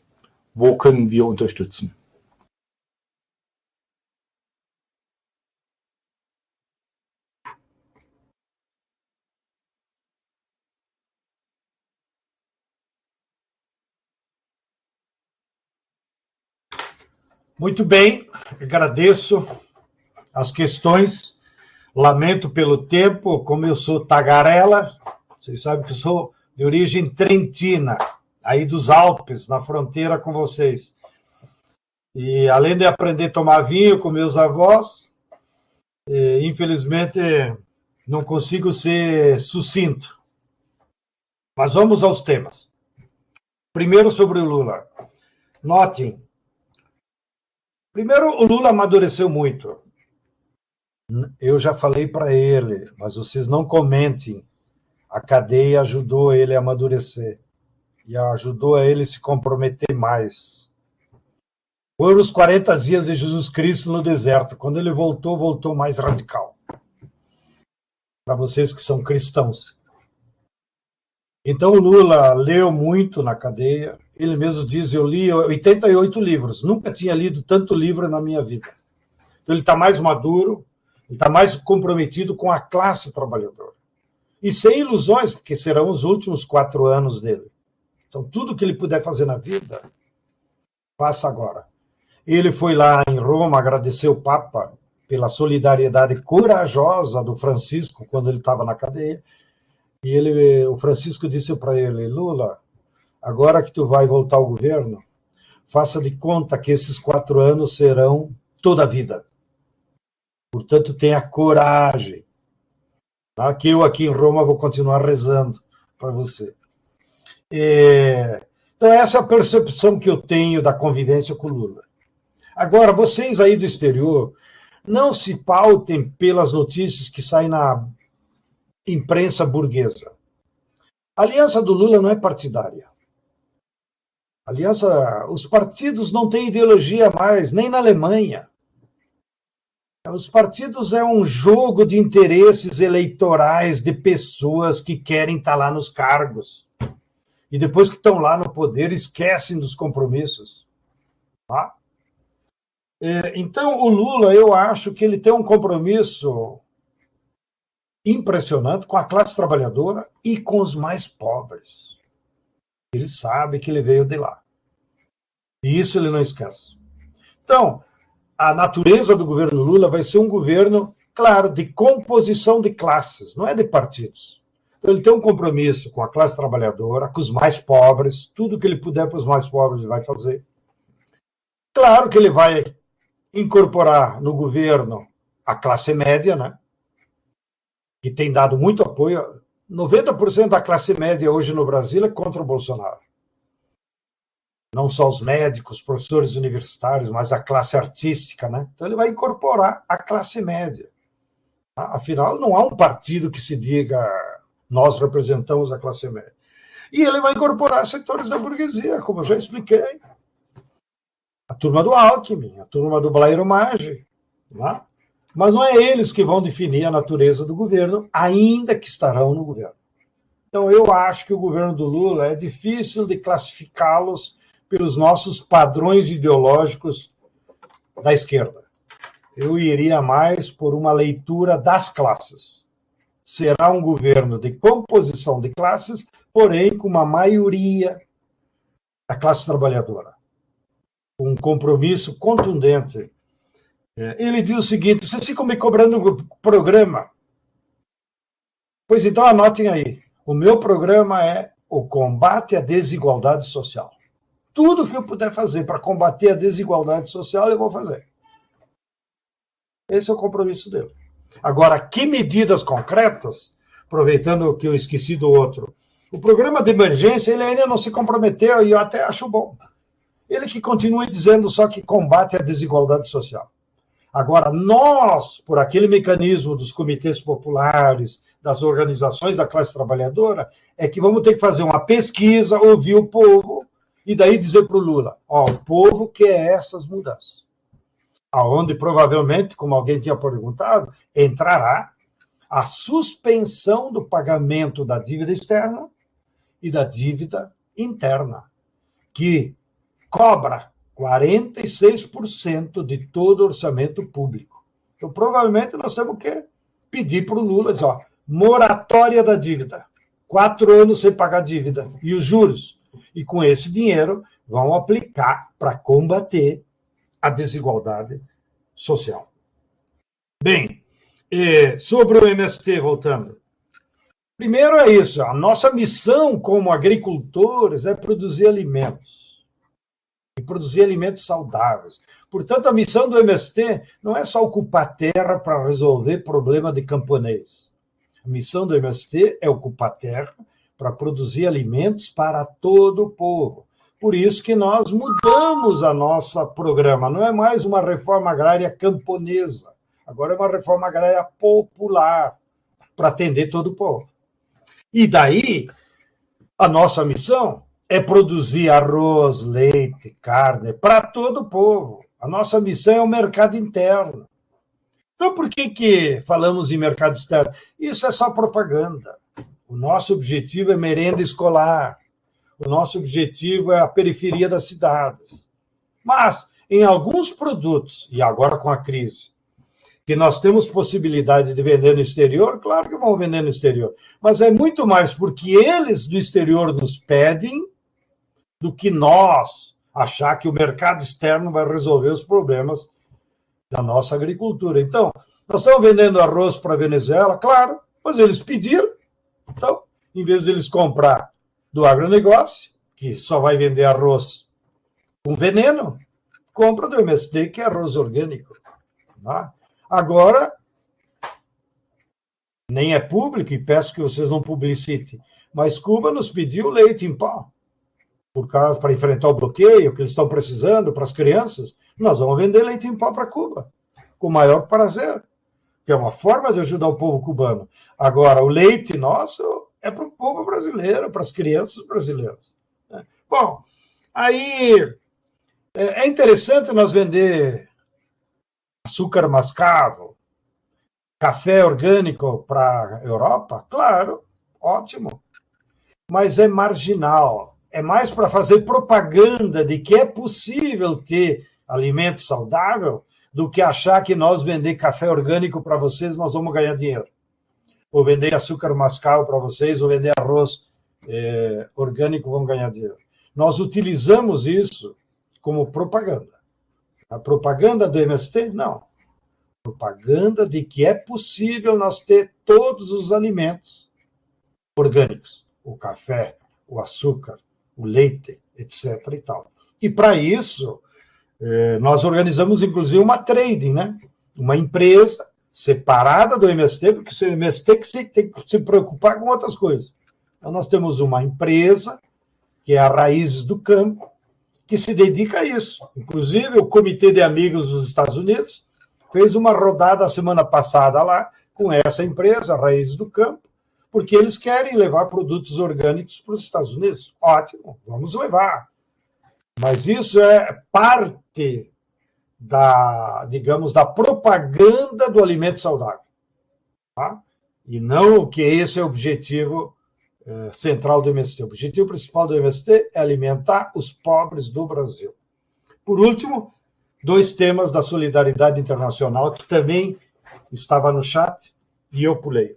Wo können wir unterstützen? Muito bem, agradeço as questões, lamento pelo tempo, como eu sou tagarela, vocês sabem que eu sou de origem trentina, aí dos Alpes, na fronteira com vocês. E além de aprender a tomar vinho com meus avós, infelizmente não consigo ser sucinto. Mas vamos aos temas. Primeiro sobre o Lula. Notem, primeiro, o Lula amadureceu muito. Eu já falei para ele, mas vocês não comentem. A cadeia ajudou ele a amadurecer e ajudou a ele se comprometer mais. Foram os 40 dias de Jesus Cristo no deserto. Quando ele voltou, voltou mais radical. Para vocês que são cristãos. Então, o Lula leu muito na cadeia. Ele mesmo diz, eu li 88 livros. Nunca tinha lido tanto livro na minha vida. Então, ele está mais maduro, ele está mais comprometido com a classe trabalhadora. E sem ilusões, porque serão os últimos 4 anos dele. Então, tudo que ele puder fazer na vida, faça agora. Ele foi lá em Roma agradecer o Papa pela solidariedade corajosa do Francisco quando ele estava na cadeia. E o Francisco disse para ele, Lula, agora que tu vai voltar ao governo, faça de conta que esses 4 anos serão toda a vida. Portanto, tenha coragem. Tá? Que eu aqui em Roma vou continuar rezando para você. Então, essa é a percepção que eu tenho da convivência com o Lula. Agora, vocês aí do exterior, não se pautem pelas notícias que saem na imprensa burguesa. A aliança do Lula não é partidária. Os partidos não têm ideologia mais, nem na Alemanha. Os partidos é um jogo de interesses eleitorais de pessoas que querem estar lá nos cargos. E depois que estão lá no poder, esquecem dos compromissos. Tá? Então, o Lula, eu acho que ele tem um compromisso impressionante com a classe trabalhadora e com os mais pobres. Ele sabe que ele veio de lá. E isso ele não esquece. Então, a natureza do governo Lula vai ser um governo, claro, de composição de classes, não é de partidos. Então, ele tem um compromisso com a classe trabalhadora, com os mais pobres, tudo que ele puder para os mais pobres ele vai fazer. Claro que ele vai incorporar no governo a classe média, né? Que tem dado muito apoio. 90% da classe média hoje no Brasil é contra o Bolsonaro. Não só os médicos, professores universitários, mas a classe artística, né? Então ele vai incorporar a classe média. Afinal, não há um partido que se diga nós representamos a classe média. E ele vai incorporar setores da burguesia, como eu já expliquei. A turma do Alckmin, a turma do Blairo Maggi, né? Mas não é eles que vão definir a natureza do governo, ainda que estarão no governo. Então, eu acho que o governo do Lula é difícil de classificá-los pelos nossos padrões ideológicos da esquerda. Eu iria mais por uma leitura das classes. Será um governo de composição de classes, porém com uma maioria da classe trabalhadora. Um compromisso contundente. Ele diz o seguinte, vocês ficam me cobrando o programa. Pois então, anotem aí. O meu programa é o combate à desigualdade social. Tudo que eu puder fazer para combater a desigualdade social, eu vou fazer. Esse é o compromisso dele. Agora, que medidas concretas, aproveitando que eu esqueci do outro, o programa de emergência, ele ainda não se comprometeu, e eu até acho bom. Ele que continue dizendo só que combate a desigualdade social. Agora, nós, por aquele mecanismo dos comitês populares, das organizações da classe trabalhadora, é que vamos ter que fazer uma pesquisa, ouvir o povo, e daí dizer para o Lula, ó, o povo quer essas mudanças. Aonde provavelmente, como alguém tinha perguntado, entrará a suspensão do pagamento da dívida externa e da dívida interna, que cobra 46% de todo o orçamento público. Então, provavelmente, nós temos que pedir para o Lula, dizer, ó, moratória da dívida, 4 anos sem pagar dívida, e os juros. E com esse dinheiro, vão aplicar para combater a desigualdade social. Bem, sobre o MST, voltando. Primeiro é isso, a nossa missão como agricultores é produzir alimentos. E produzir alimentos saudáveis. Portanto, a missão do MST não é só ocupar terra para resolver problema de camponês. A missão do MST é ocupar terra para produzir alimentos para todo o povo. Por isso que nós mudamos a nossa programa. Não é mais uma reforma agrária camponesa. Agora é uma reforma agrária popular, para atender todo o povo. E daí, a nossa missão é produzir arroz, leite, carne, para todo o povo. A nossa missão é o mercado interno. Então, por que falamos em mercado externo? Isso é só propaganda. O nosso objetivo é merenda escolar. O nosso objetivo é a periferia das cidades. Mas, em alguns produtos, e agora com a crise, que nós temos possibilidade de vender no exterior, claro que vão vender no exterior. Mas é muito mais porque eles do exterior nos pedem do que nós achar que o mercado externo vai resolver os problemas da nossa agricultura. Então, nós estamos vendendo arroz para a Venezuela, claro, mas eles pediram. Então, em vez de eles comprar do agronegócio, que só vai vender arroz com veneno, compra do MST, que é arroz orgânico. Tá? Agora, nem é público, e peço que vocês não publicitem, mas Cuba nos pediu leite em pó, para enfrentar o bloqueio que eles estão precisando para as crianças. Nós vamos vender leite em pó para Cuba, com o maior prazer, que é uma forma de ajudar o povo cubano. Agora, o leite nosso é para o povo brasileiro, para as crianças brasileiras. Bom, aí é interessante nós vender açúcar mascavo, café orgânico para a Europa? Claro, ótimo. Mas é marginal. É mais para fazer propaganda de que é possível ter alimento saudável do que achar que nós vender café orgânico para vocês, nós vamos ganhar dinheiro. Ou vender açúcar mascavo para vocês, ou vender arroz orgânico, vamos ganhar dinheiro. Nós utilizamos isso como propaganda. A propaganda do MST? Não. Propaganda de que é possível nós ter todos os alimentos orgânicos. O café, o açúcar, o leite, etc. e tal. E para isso, nós organizamos, inclusive, uma trading, né? Uma empresa separada do MST, porque o MST tem que se preocupar com outras coisas. Então, nós temos uma empresa, que é a Raízes do Campo, que se dedica a isso. Inclusive, o Comitê de Amigos dos Estados Unidos fez uma rodada a semana passada lá com essa empresa, Raízes do Campo, porque eles querem levar produtos orgânicos para os Estados Unidos. Ótimo, vamos levar. Mas isso é parte digamos, da propaganda do alimento saudável. Tá? E não que esse é o objetivo central do MST. O objetivo principal do MST é alimentar os pobres do Brasil. Por último, 2 temas da solidariedade internacional, que também estava no chat e eu pulei.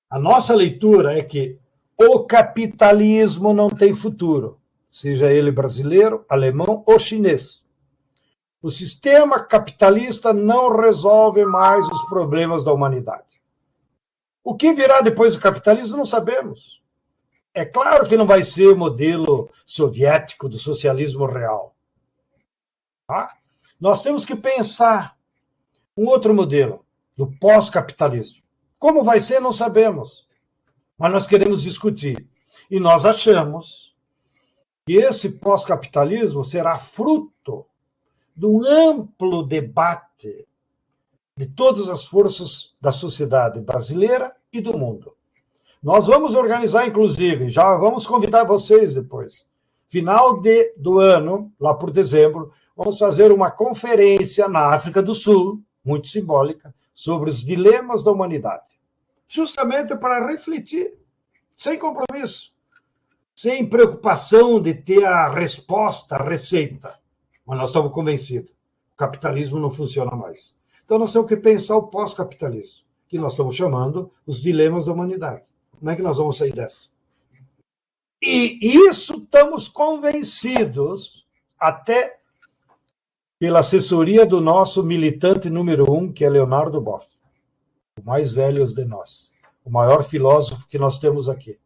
A nossa leitura é que o capitalismo não tem futuro, seja ele brasileiro, alemão ou chinês. O sistema capitalista não resolve mais os problemas da humanidade. O que virá depois do capitalismo, não sabemos. É claro que não vai ser o modelo soviético do socialismo real. Tá? Nós temos que pensar um outro modelo, do pós-capitalismo. Como vai ser, não sabemos. Mas nós queremos discutir. E nós achamos que esse pós-capitalismo será fruto de um amplo debate de todas as forças da sociedade brasileira e do mundo. Nós vamos organizar, inclusive, já vamos convidar vocês depois. Final do ano, lá por dezembro, vamos fazer uma conferência na África do Sul, muito simbólica, sobre os dilemas da humanidade. Justamente para refletir, sem compromisso, sem preocupação de ter a resposta, a receita. Mas nós estamos convencidos, o capitalismo não funciona mais. Então nós temos que pensar o pós-capitalismo, que nós estamos chamando os dilemas da humanidade. Como é que nós vamos sair dessa? E isso estamos convencidos, até pela assessoria do nosso militante número 1, que é Leonardo Boff, o mais velho de nós, o maior filósofo que nós temos aqui.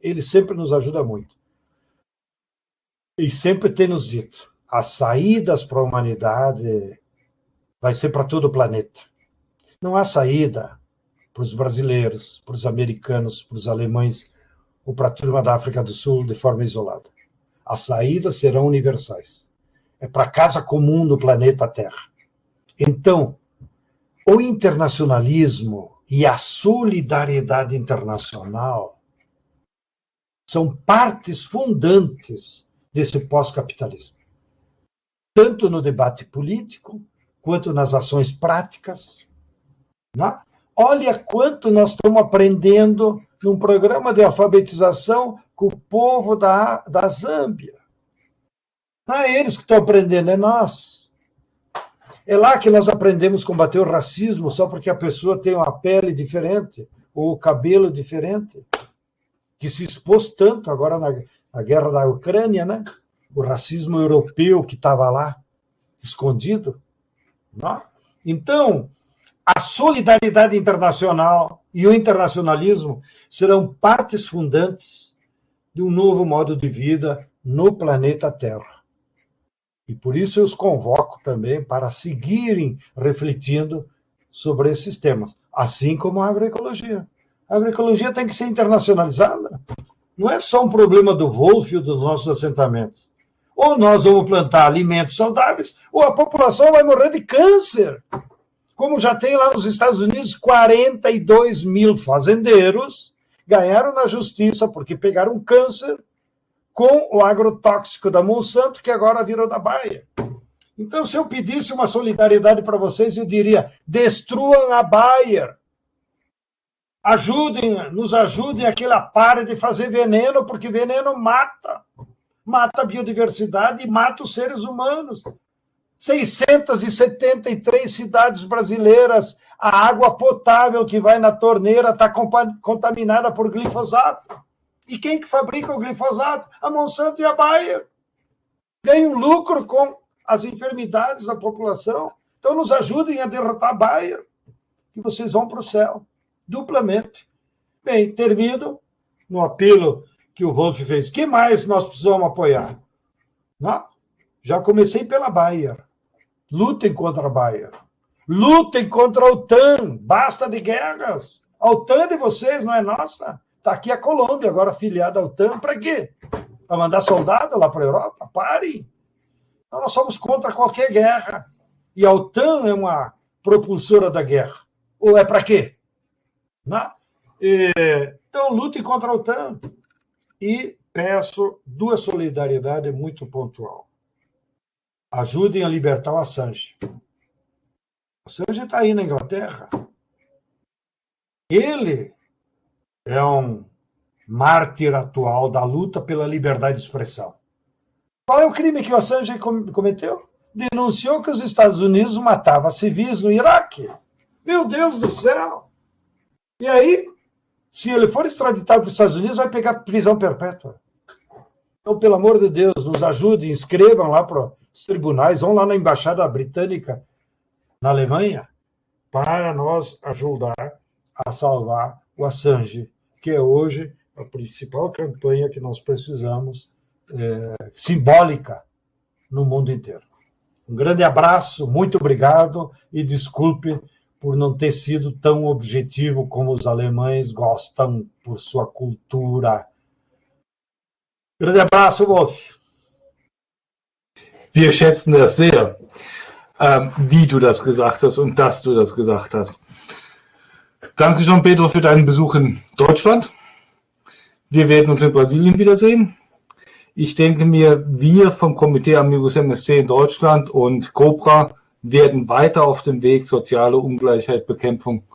Ele sempre nos ajuda muito. E sempre tem nos dito, as saídas para a humanidade vai ser para todo o planeta. Não há saída para os brasileiros, para os americanos, para os alemães, ou para a turma da África do Sul de forma isolada. As saídas serão universais. É para a casa comum do planeta Terra. Então, o internacionalismo e a solidariedade internacional são partes fundantes desse pós-capitalismo. Tanto no debate político, quanto nas ações práticas. Né? Olha quanto nós estamos aprendendo num programa de alfabetização com o povo da Zâmbia. Não é eles que estão aprendendo, é nós. É lá que nós aprendemos a combater o racismo só porque a pessoa tem uma pele diferente ou o cabelo diferente, que se expôs tanto agora na guerra da Ucrânia, né? O racismo europeu que estava lá, escondido. Não? Então, a solidariedade internacional e o internacionalismo serão partes fundantes de um novo modo de vida no planeta Terra. E por isso eu os convoco também para seguirem refletindo sobre esses temas, assim como a agroecologia. A agroecologia tem que ser internacionalizada. Não é só um problema do Wolf e dos nossos assentamentos. Ou nós vamos plantar alimentos saudáveis, ou a população vai morrer de câncer. Como já tem lá nos Estados Unidos, 42 mil fazendeiros ganharam na justiça porque pegaram câncer com o agrotóxico da Monsanto, que agora virou da Bayer. Então, se eu pedisse uma solidariedade para vocês, eu diria, destruam a Bayer. Nos ajudem a que ela pare de fazer veneno, porque veneno mata. Mata a biodiversidade e mata os seres humanos. 673 cidades brasileiras, a água potável que vai na torneira está contaminada por glifosato. E quem que fabrica o glifosato? A Monsanto e a Bayer. Ganham lucro com as enfermidades da população. Então nos ajudem a derrotar a Bayer, que vocês vão para o céu, duplamente. Bem, termino no apelo que o Wolf fez. O que mais nós precisamos apoiar? Não? Já comecei pela Bayer. Lutem contra a Bayer. Lutem contra a OTAN. Basta de guerras. A OTAN é de vocês, não é nossa. Está aqui a Colômbia, agora afiliada à OTAN. Para quê? Para mandar soldado lá para a Europa? Parem. Então, nós somos contra qualquer guerra. E a OTAN é uma propulsora da guerra. Ou é para quê? Não? Então, lutem contra a OTAN. E peço duas solidariedades muito pontual. Ajudem a libertar o Assange. O Assange está aí na Inglaterra. Ele é um mártir atual da luta pela liberdade de expressão. Qual é o crime que o Assange cometeu? Denunciou que os Estados Unidos matavam civis no Iraque. Meu Deus do céu! E aí, se ele for extraditado para os Estados Unidos, vai pegar prisão perpétua. Então, pelo amor de Deus, nos ajudem, inscrevam lá para os tribunais, vão lá na Embaixada Britânica, na Alemanha, para nós ajudar a salvar o Assange, que é hoje a principal campanha que nós precisamos, simbólica, no mundo inteiro. Um grande abraço, muito obrigado e desculpe por não ter sido tão objetivo como os alemães gostam por sua cultura. Grande abraço, Wolf. Wir schätzen das sehr, wie du das gesagt hast und dass du das gesagt hast. Danke, João Pedro, für deinen Besuch in Deutschland. Wir werden uns in Brasilien wiedersehen. Ich denke mir, wir vom Komitee Amigos MST in Deutschland und Cobra werden weiter auf dem Weg soziale Ungleichheitsbekämpfung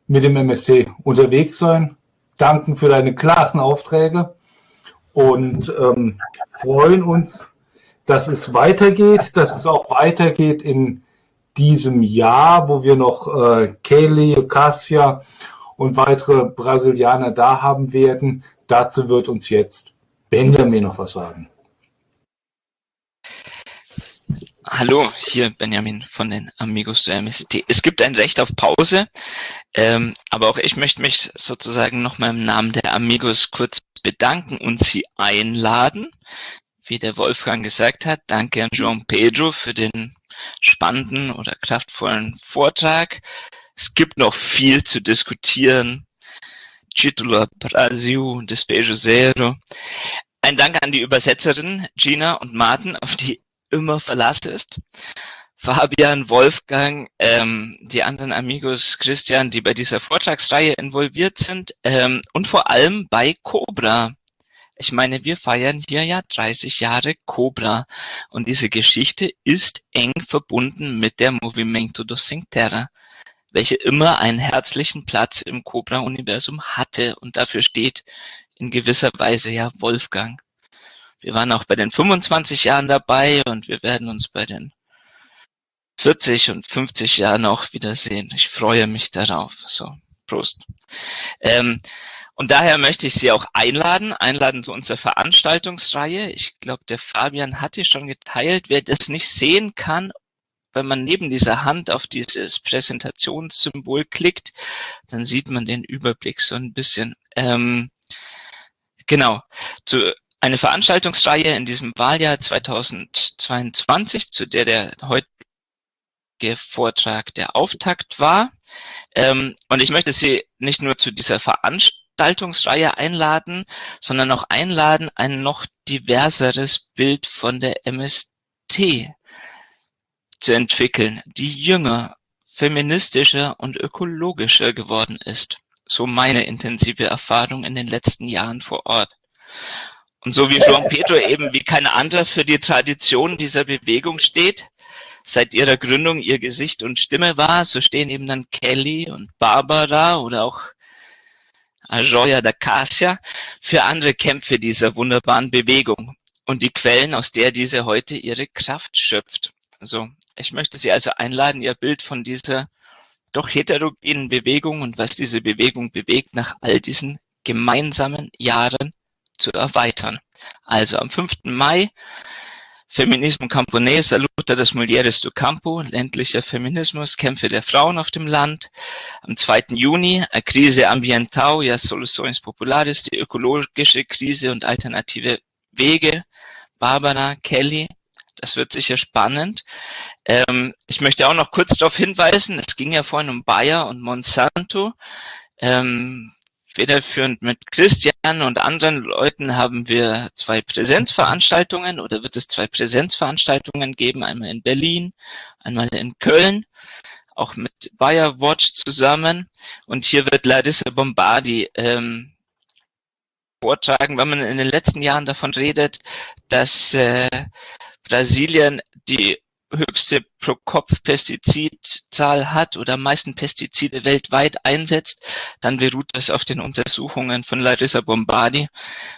mit dem MST unterwegs sein. Danken für deine klaren Aufträge und freuen uns, dass es weitergeht, dass es auch weitergeht in diesem Jahr, wo wir noch Kelly, Cassia und weitere Brasilianer da haben werden. Dazu wird uns jetzt Benjamin noch was sagen. Hallo, hier Benjamin von den Amigos der MST. Es gibt ein Recht auf Pause, aber auch ich möchte mich sozusagen nochmal im Namen der Amigos kurz bedanken und Sie einladen. Wie der Wolfgang gesagt hat, danke an João Pedro für den spannenden oder kraftvollen Vortrag. Es gibt noch viel zu diskutieren. Título Brasil, Despejo Zero. Ein Dank an die Übersetzerinnen Gina und Martin, auf die immer Verlass ist. Fabian, Wolfgang, die anderen Amigos, Christian, die bei dieser Vortragsreihe involviert sind und vor allem bei Cobra. Ich meine, wir feiern hier ja 30 Jahre Cobra und diese Geschichte ist eng verbunden mit der Movimento do Sem Terra, welche immer einen herzlichen Platz im Cobra-Universum hatte und dafür steht in gewisser Weise ja Wolfgang. Wir waren auch bei den 25 Jahren dabei und wir werden uns bei den 40 und 50 Jahren auch wiedersehen. Ich freue mich darauf. So, Prost. Und daher möchte ich Sie auch einladen zu unserer Veranstaltungsreihe. Ich glaube, der Fabian hatte schon geteilt. Wer das nicht sehen kann, wenn man neben dieser Hand auf dieses Präsentationssymbol klickt, dann sieht man den Überblick so ein bisschen. Genau, eine Veranstaltungsreihe in diesem Wahljahr 2022, zu der heutige Vortrag der Auftakt war. Und ich möchte Sie nicht nur zu dieser Veranstaltungsreihe einladen, sondern auch einladen, ein noch diverseres Bild von der MST zu entwickeln, die jünger, feministischer und ökologischer geworden ist. So meine intensive Erfahrung in den letzten Jahren vor Ort. Und so wie João Pedro eben wie kein anderer für die Tradition dieser Bewegung steht, seit ihrer Gründung ihr Gesicht und Stimme war, so stehen eben dann Kelly und Barbara oder auch Joia da Cassia für andere Kämpfe dieser wunderbaren Bewegung und die Quellen, aus der diese heute ihre Kraft schöpft. Also, ich möchte Sie also einladen, Ihr Bild von dieser doch heterogenen Bewegung und was diese Bewegung bewegt, nach all diesen gemeinsamen Jahren zu erweitern. Also am 5. Mai, Feminismo Camponês, a luta das mulheres do campo, ländlicher Feminismus, Kämpfe der Frauen auf dem Land. Am 2. Juni, a crise ambiental e as soluções populares, die ökologische Krise und alternative Wege. Barbara, Kelly, das wird sicher spannend. Ich möchte auch noch kurz darauf hinweisen, es ging ja vorhin um Bayer und Monsanto. Federführend mit Christian und anderen Leuten haben wir 2 Präsenzveranstaltungen oder wird es 2 Präsenzveranstaltungen geben, einmal in Berlin, einmal in Köln, auch mit Bayer Watch zusammen. Und hier wird Larissa Bombardi vortragen, wenn man in den letzten Jahren davon redet, dass Brasilien die höchste Pro-Kopf-Pestizidzahl hat oder am meisten Pestizide weltweit einsetzt, dann beruht das auf den Untersuchungen von Larissa Bombardi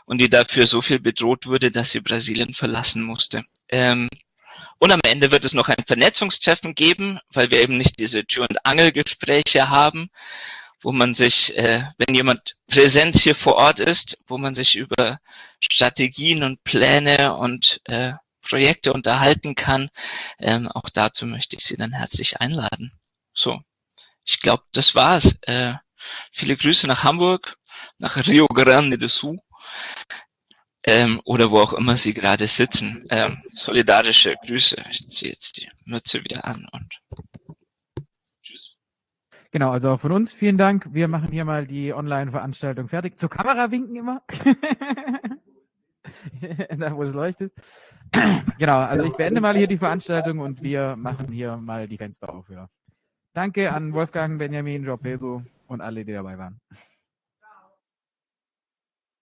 und die dafür so viel bedroht wurde, dass sie Brasilien verlassen musste. Und am Ende wird es noch ein Vernetzungstreffen geben, weil wir eben nicht diese Tür- und Angelgespräche haben, wo man sich, wenn jemand Präsenz hier vor Ort ist, wo man sich über Strategien und Pläne und Projekte unterhalten kann. Auch dazu möchte ich Sie dann herzlich einladen. So, ich glaube, das war's. Viele Grüße nach Hamburg, nach Rio Grande do Sul. Oder wo auch immer Sie gerade sitzen. Solidarische Grüße. Ich ziehe jetzt die Mütze wieder an und tschüss. Genau, also auch von uns vielen Dank. Wir machen hier mal die Online-Veranstaltung fertig. Zur Kamera winken immer. Da, wo es leuchtet. Genau, also ich beende mal hier die Veranstaltung und wir machen hier mal die Fenster auf. Ja. Danke an Wolfgang, Benjamin, João Pedro und alle, die dabei waren.